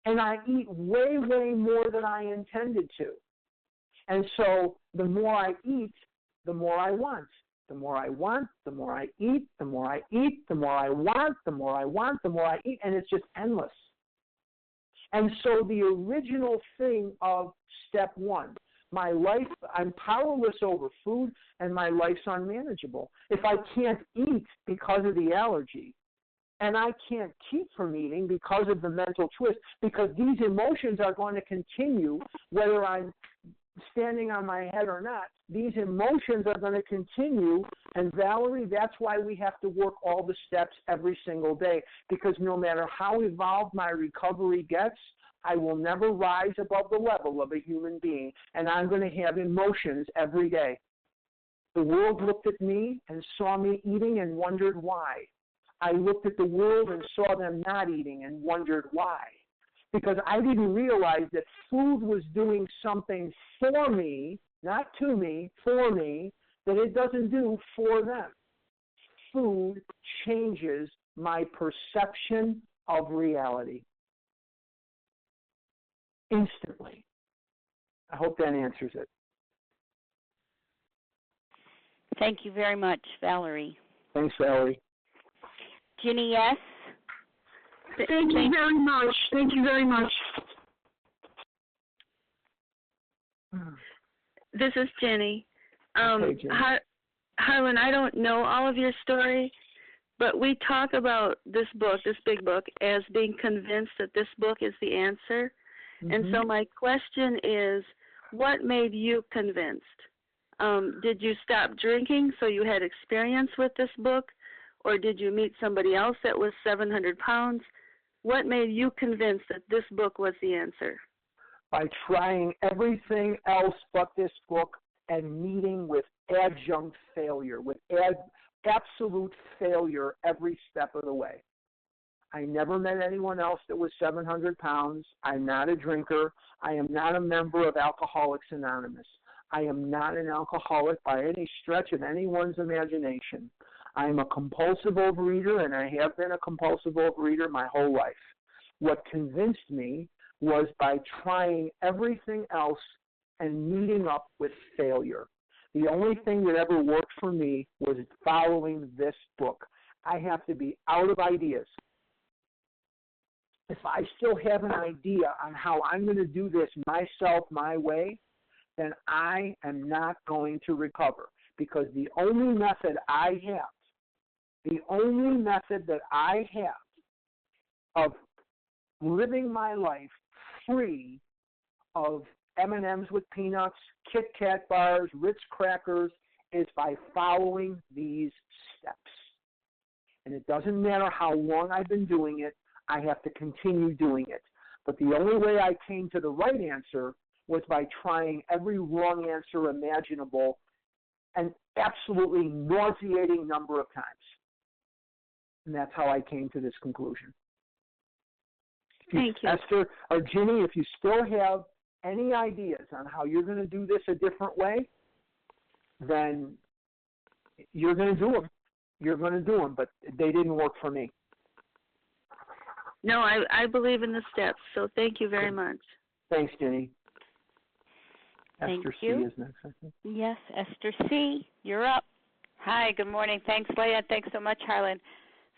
And I eat way, way more than I intended to. And so the more I eat, the more I want. The more I want, the more I eat, the more I eat, the more I want, the more I want, the more I eat, and it's just endless. And so the original thing of step one, my life, I'm powerless over food, and my life's unmanageable. If I can't eat because of the allergy, and I can't keep from eating because of the mental twist, because these emotions are going to continue whether I'm standing on my head or not, these emotions are going to continue. And Valerie, that's why we have to work all the steps every single day, because no matter how evolved my recovery gets, I will never rise above the level of a human being, and I'm going to have emotions every day. The world looked at me and saw me eating and wondered why. I looked at the world and saw them not eating and wondered why. Because I didn't realize that food was doing something for me, not to me, for me, that it doesn't do for them. Food changes my perception of reality instantly. I hope that answers it.
Thank you very much, Valerie.
Thanks, Valerie.
Ginny S.
Thank you very much. Thank you very much.
This is Jenny.
Okay, Jenny.
Harlan, I don't know all of your story, but we talk about this book, this big book, as being convinced that this book is the answer. Mm-hmm. And so my question is, what made you convinced? Did you stop drinking so you had experience with this book? Or did you meet somebody else that was 700 pounds? What made you convinced that this book was the answer?
By trying everything else but this book and meeting with adjunct failure, with absolute failure every step of the way. I never met anyone else that was 700 pounds. I'm not a drinker. I am not a member of Alcoholics Anonymous. I am not an alcoholic by any stretch of anyone's imagination. I am a compulsive overeater, and I have been a compulsive overeater my whole life. What convinced me was by trying everything else and meeting up with failure. The only thing that ever worked for me was following this book. I have to be out of ideas. If I still have an idea on how I'm going to do this myself, my way, then I am not going to recover. Because the only method that I have of living my life free of M&Ms with peanuts, Kit Kat bars, Ritz crackers, is by following these steps. And it doesn't matter how long I've been doing it, I have to continue doing it. But the only way I came to the right answer was by trying every wrong answer imaginable an absolutely nauseating number of times. And that's how I came to this conclusion.
Thank you.
Esther or Ginny, if you still have any ideas on how you're going to do this a different way, then you're going to do them. You're going to do them, but they didn't work for me.
No, I believe in the steps, so thank you very much.
Thanks, Ginny.
Thank
Esther
you.
C. is next, I think.
Yes, Esther C., you're up.
Hi, good morning. Thanks, Leah. Thanks so much, Harlan,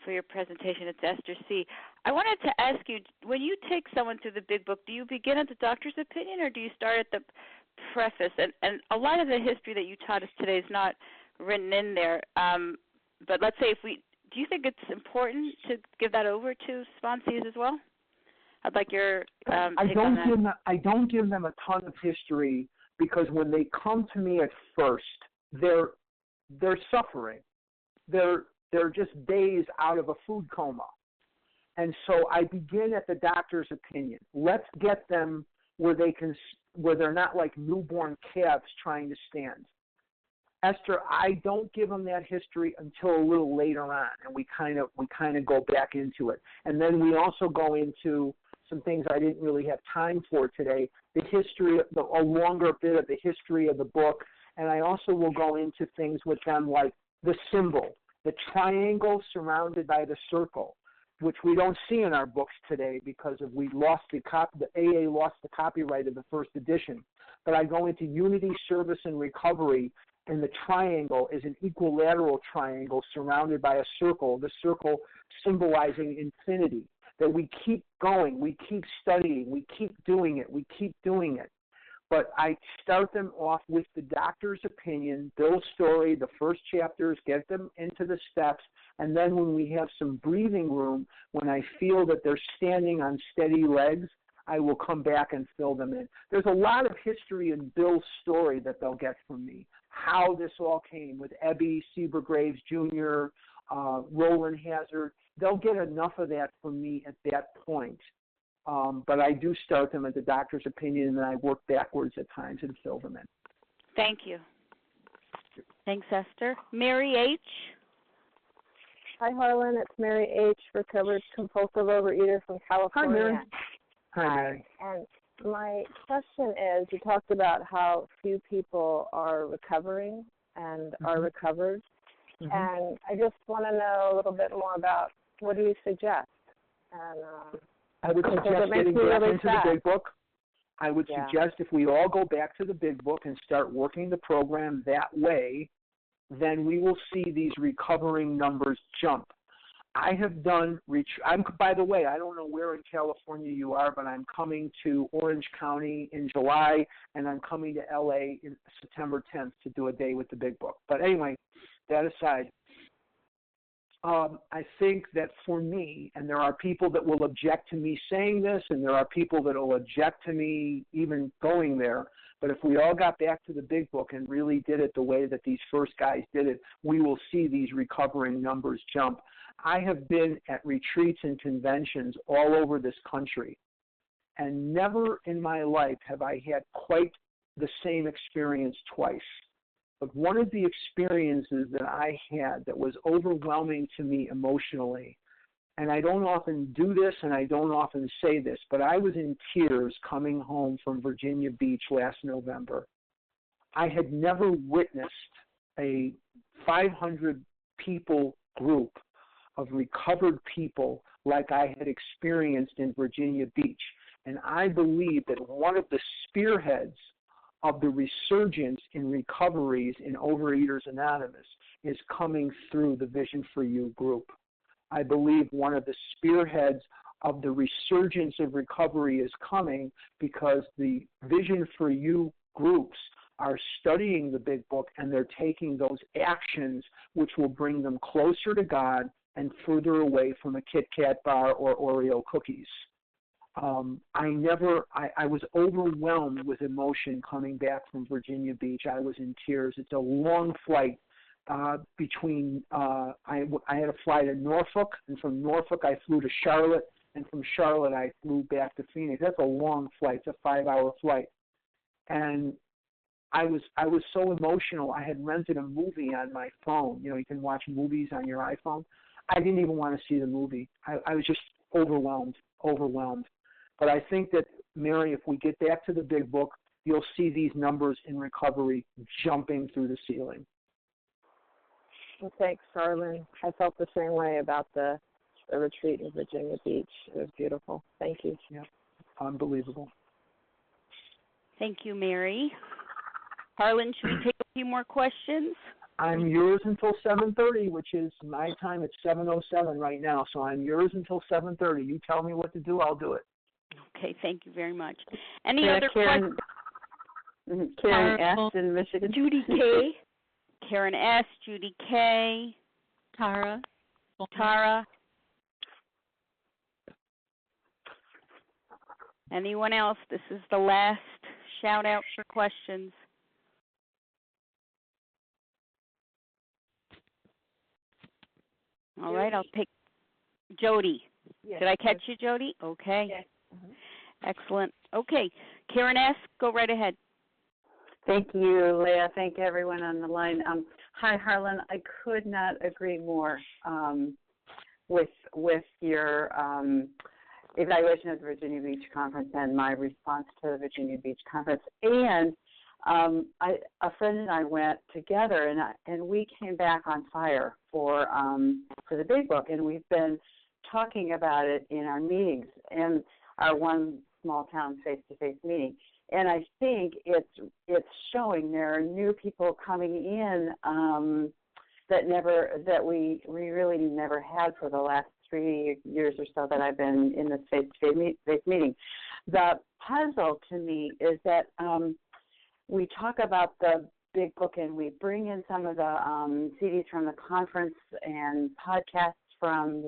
for your presentation. It's Esther C. I wanted to ask you, when you take someone through the big book, do you begin at the doctor's opinion or do you start at the preface? And a lot of the history that you taught us today is not written in there. But let's say do you think it's important to give that over to sponsees as well? I'd like your take on that.
I don't give them a ton of history because when they come to me at first, they're suffering. They're just days out of a food coma. And so I begin at the doctor's opinion. Let's get them where they're not like newborn calves trying to stand. Esther, I don't give them that history until a little later on, and we kind of go back into it. And then we also go into some things I didn't really have time for today, the history, a longer bit of the history of the book, and I also will go into things with them like the symbol, the triangle surrounded by the circle, which we don't see in our books today because the AA lost the copyright of the first edition. But I go into unity, service, and recovery, and the triangle is an equilateral triangle surrounded by a circle, the circle symbolizing infinity, that we keep going, we keep studying, we keep doing it. But I start them off with the doctor's opinion, Bill's story, the first chapters, get them into the steps, and then when we have some breathing room, when I feel that they're standing on steady legs, I will come back and fill them in. There's a lot of history in Bill's story that they'll get from me, how this all came with Ebby, Seaver Graves Jr., Roland Hazard. They'll get enough of that from me at that point. But I do start them at the doctor's opinion, and then I work backwards at times and fill them in.
Thank you.
Thanks, Esther. Mary H.
Hi, Harlan. It's Mary H., recovered compulsive overeater from California.
Hi, Mary.
And my question is, you talked about how few people are recovering and are recovered. Mm-hmm. And I just want to know a little bit more about what do you suggest? And
I would suggest getting back into the big book. I would suggest if we all go back to the big book and start working the program that way, then we will see these recovering numbers jump. I have done, by the way, I don't know where in California you are, but I'm coming to Orange County in July, and I'm coming to LA in September 10th to do a day with the Big Book. But anyway, that aside, I think that for me, and there are people that will object to me saying this, and there are people that will object to me even going there, but if we all got back to the Big Book and really did it the way that these first guys did it, we will see these recovering numbers jump. I have been at retreats and conventions all over this country, and never in my life have I had quite the same experience twice. But one of the experiences that I had that was overwhelming to me emotionally, and I don't often do this and I don't often say this, but I was in tears coming home from Virginia Beach last November. I had never witnessed a 500 people group of recovered people like I had experienced in Virginia Beach. And I believe that one of the spearheads of the resurgence in recoveries in Overeaters Anonymous is coming through the Vision for You group. I believe one of the spearheads of the resurgence of recovery is coming because the Vision for You groups are studying the Big Book and they're taking those actions which will bring them closer to God and further away from a Kit Kat bar or Oreo cookies. I was overwhelmed with emotion coming back from Virginia Beach. I was in tears. It's a long flight I had a flight to Norfolk, and from Norfolk I flew to Charlotte, and from Charlotte I flew back to Phoenix. That's a long flight. It's a 5-hour flight. And I was so emotional. I had rented a movie on my phone. You know, you can watch movies on your iPhone. I didn't even want to see the movie. I was just overwhelmed. But I think that, Mary, if we get back to the Big Book, you'll see these numbers in recovery jumping through the ceiling.
Well, thanks, Harlan. I felt the same way about the retreat in Virginia Beach. It was beautiful. Thank you.
Yeah, unbelievable.
Thank you, Mary. Harlan, should we take a few more questions?
I'm yours until 7:30, which is my time. It's 7:07 right now, so I'm yours until 7:30. You tell me what to do, I'll do it.
Okay, thank you very much. Any other questions?
Karen S. in Michigan.
Judy K. Karen S., Judy K.
Tara.
Anyone else? This is the last shout out for questions. All right, I'll take Jody.
Yes.
Did I catch you, Jody? Okay.
Yes. Mm-hmm.
Excellent. Okay, Karen S., go right ahead.
Thank you, Leah. Thank you, everyone on the line. Hi, Harlan. I could not agree more with your evaluation of the Virginia Beach Conference and my response to the Virginia Beach Conference. And a friend and I went together, and we came back on fire for the Big Book, and we've been talking about it in our meetings and our one small town face-to-face meeting. And I think it's showing there are new people coming in that we really never had for the last 3 years or so that I've been in this face-to-face meeting. The puzzle to me is that we talk about the Big Book and we bring in some of the CDs from the conference and podcasts from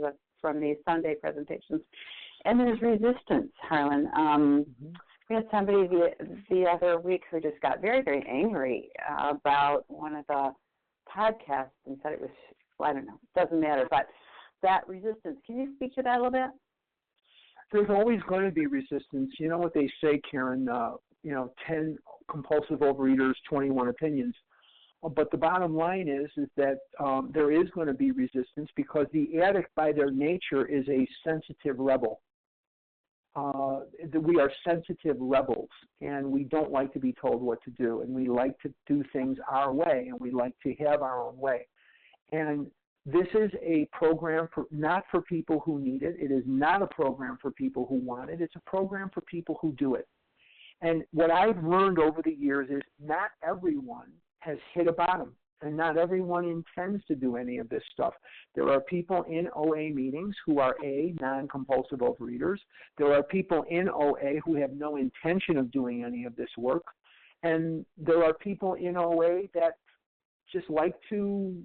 these Sunday presentations, and there's resistance, Harlan. We had somebody the other week who just got very, very angry about one of the podcasts and said it was, well, I don't know, doesn't matter, but that resistance. Can you speak to that a little bit?
There's always going to be resistance. You know what they say, Karen, 10 compulsive overeaters, 21 opinions. But the bottom line is that there is going to be resistance because the addict by their nature is a sensitive rebel. We are sensitive rebels, and we don't like to be told what to do, and we like to do things our way, and we like to have our own way. And this is a program not for people who need it. It is not a program for people who want it. It's a program for people who do it. And what I've learned over the years is not everyone has hit a bottom. And not everyone intends to do any of this stuff. There are people in OA meetings who are non-compulsive overeaters. There are people in OA who have no intention of doing any of this work. And there are people in OA that just like to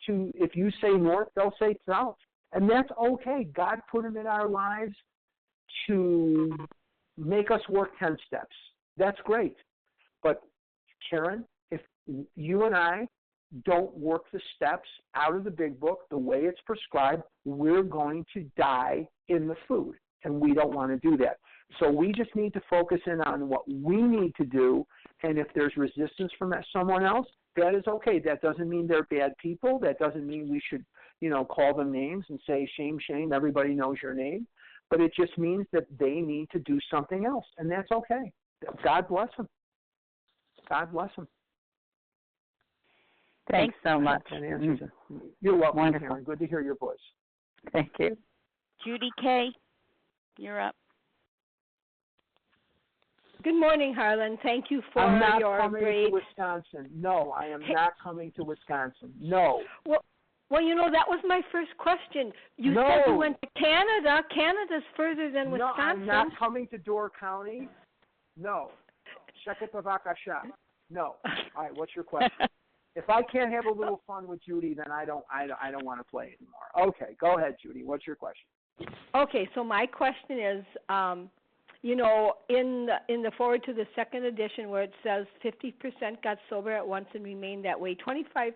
if you say north, they'll say south. And that's okay. God put them in our lives to make us work 10 steps. That's great. But, Karen, if you and I don't work the steps out of the big book the way it's prescribed, we're going to die in the food. And we don't want to do that. So we just need to focus in on what we need to do. And if there's resistance from someone else, that is okay. That doesn't mean they're bad people. That doesn't mean we should, call them names and say, shame, shame, everybody knows your name. But it just means that they need to do something else. And that's okay. God bless them. God bless them.
Thanks so much.
You're welcome,
Wonderful.
Karen. Good to hear your voice.
Thank you.
Judy K., you're up.
Good morning, Harlan. Thank you for
I'm not
your
coming
great...
to Wisconsin. No, I am not coming to Wisconsin. No.
Well, that was my first question. You
No.
said you went to Canada. Canada's further than Wisconsin.
No, I'm not coming to Door County. No. Czechoslovakia. No. All right, what's your question? If I can't have a little fun with Judy, then I don't want to play anymore. Okay, go ahead, Judy. What's your question?
Okay, so my question is, in the forward to the second edition where it says 50% got sober at once and remained that way, 25%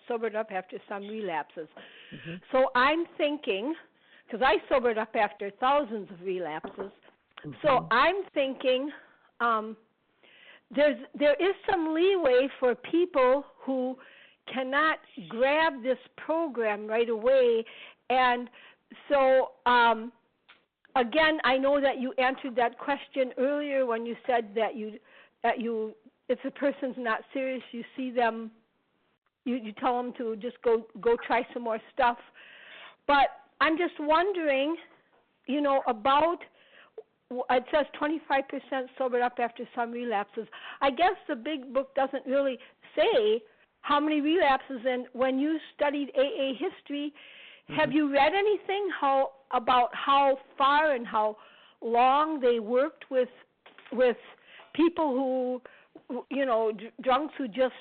sobered up after some relapses. Mm-hmm. So I'm thinking, because I sobered up after thousands of relapses, mm-hmm. So I'm thinking there is some leeway for people who cannot grab this program right away. And so, again, I know that you answered that question earlier when you said that if the person's not serious, you see them, you tell them to just go try some more stuff. But I'm just wondering, about, it says 25% sobered up after some relapses. I guess the big book doesn't really say how many relapses, and when you studied AA history, mm-hmm. have you read anything about how far and how long they worked with people who, drunks who just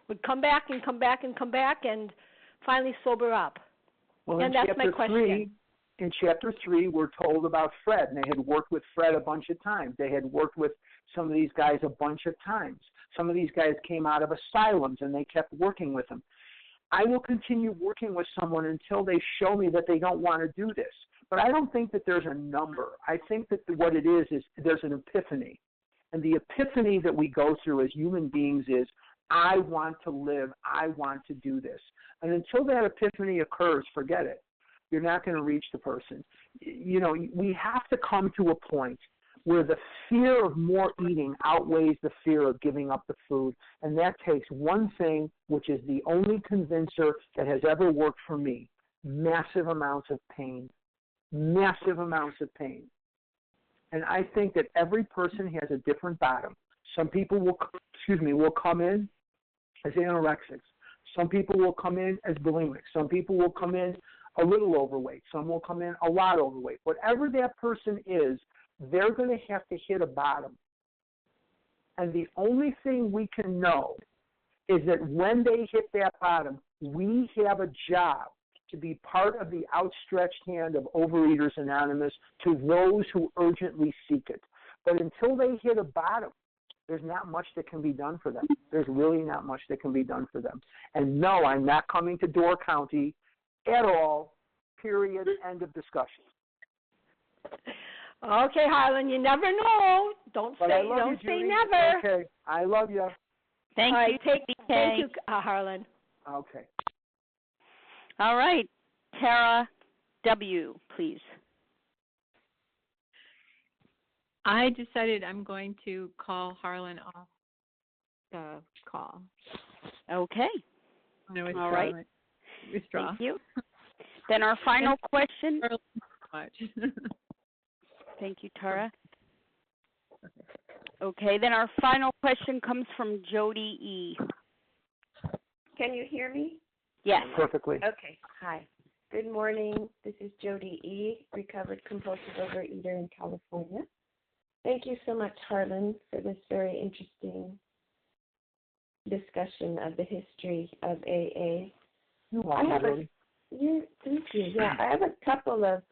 would come back and come back and come back and finally sober up?
Well,
and that's my question.
In Chapter 3, we're told about Fred, and they had worked with Fred a bunch of times. They had worked with some of these guys a bunch of times. Some of these guys came out of asylums, and they kept working with them. I will continue working with someone until they show me that they don't want to do this. But I don't think that there's a number. I think that what it is there's an epiphany. And the epiphany that we go through as human beings is, I want to live, I want to do this. And until that epiphany occurs, forget it. You're not going to reach the person. We have to come to a point where the fear of more eating outweighs the fear of giving up the food. And that takes one thing, which is the only convincer that has ever worked for me: massive amounts of pain. Massive amounts of pain. And I think that every person has a different bottom. Some people will come in as anorexics. Some people will come in as bulimics. Some people will come in a little overweight. Some will come in a lot overweight. Whatever that person is, they're going to have to hit a bottom. And the only thing we can know is that when they hit that bottom, we have a job to be part of the outstretched hand of Overeaters Anonymous to those who urgently seek it. But until they hit a bottom, there's not much that can be done for them. There's really not much that can be done for them. And no, I'm not coming to Door County at all, period, end of discussion.
Okay, Harlan, you never know. Don't say never.
Okay, I love you.
Thank you.
Thank you, Harlan.
Okay.
All right, Tara W., please.
I decided I'm going to call Harlan off the call.
Okay.
No,
all right.
Withdraw.
Thank you. Then our final question. Thank you, Tara. Okay, then our final question comes from Jody E.
Can you hear me?
Yes.
Perfectly.
Okay. Hi. Good morning. This is Jody E., recovered compulsive overeater in California. Thank you so much, Harlan, for this very interesting discussion of the history of AA.
You're welcome, Jody.
Thank you. Yeah, I have a couple of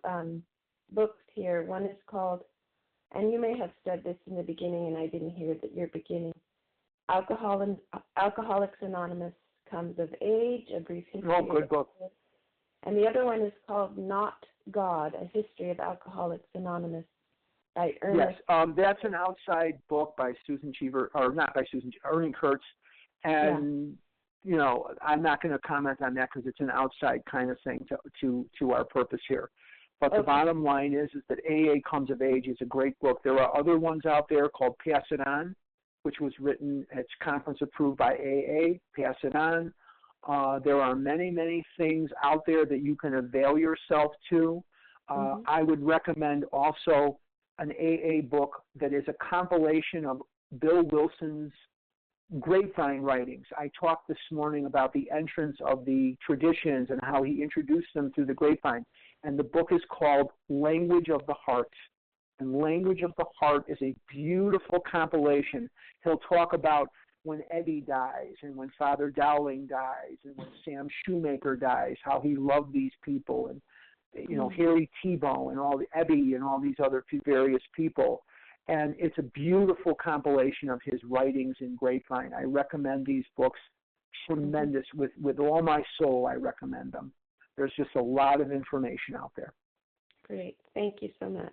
books here. One is called, and you may have said this in the beginning and I didn't hear it at your beginning, Alcoholics Anonymous Comes of Age, A Brief History.
Oh, good book.
And the other one is called Not God, A History of Alcoholics Anonymous by Ernest.
Yes, that's an outside book by Susan Cheever, or not by Susan, Ernie Kurtz. And, you know, I'm not going to comment on that because it's an outside kind of thing to our purpose here. But the bottom line is that AA Comes of Age is a great book. There are other ones out there called Pass It On, which was written, it's conference approved by AA, Pass It On. There are many, many things out there that you can avail yourself to. I would recommend also an AA book that is a compilation of Bill Wilson's grapevine writings. I talked this morning about the entrance of the traditions and how he introduced them through the grapevine. And the book is called Language of the Heart. And Language of the Heart is a beautiful compilation. He'll talk about when Eddie dies and when Father Dowling dies and when Sam Shoemaker dies, how he loved these people, and you know, Harry Tebow and all the Ebby and all these other various people. And it's a beautiful compilation of his writings in grapevine. I recommend these books. Tremendous. With all my soul, I recommend them. There's just a lot of information out there.
Great. Thank you so much.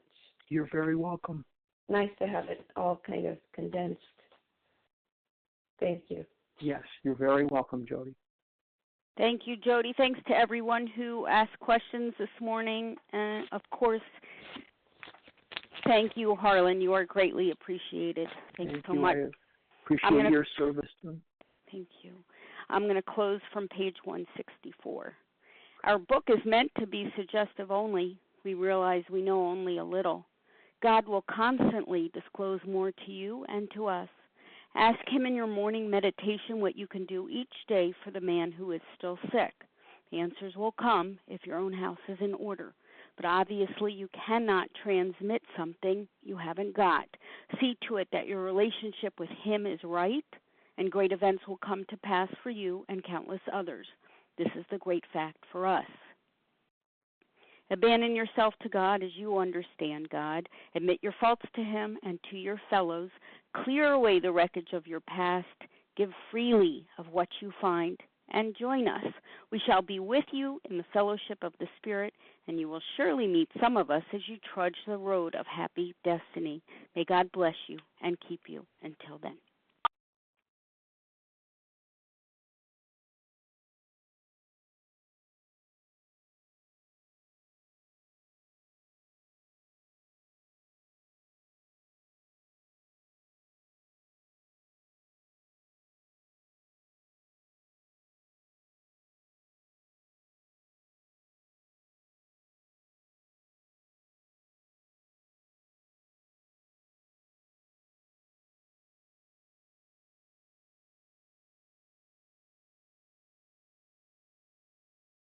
You're very welcome.
Nice to have it all kind of condensed. Thank you.
Yes, you're very welcome, Jody.
Thank you, Jody. Thanks to everyone who asked questions this morning. And, of course, thank you, Harlan. You are greatly appreciated. Thank you so much.
I appreciate your service.
Thank you. I'm going to close from page 164. Our book is meant to be suggestive only. We realize we know only a little. God will constantly disclose more to you and to us. Ask him in your morning meditation what you can do each day for the man who is still sick. The answers will come if your own house is in order. But obviously you cannot transmit something you haven't got. See to it that your relationship with him is right, and great events will come to pass for you and countless others. This is the great fact for us. Abandon yourself to God as you understand God. Admit your faults to him and to your fellows. Clear away the wreckage of your past. Give freely of what you find. And join us. We shall be with you in the fellowship of the Spirit, and you will surely meet some of us as you trudge the road of happy destiny. May God bless you and keep you until then.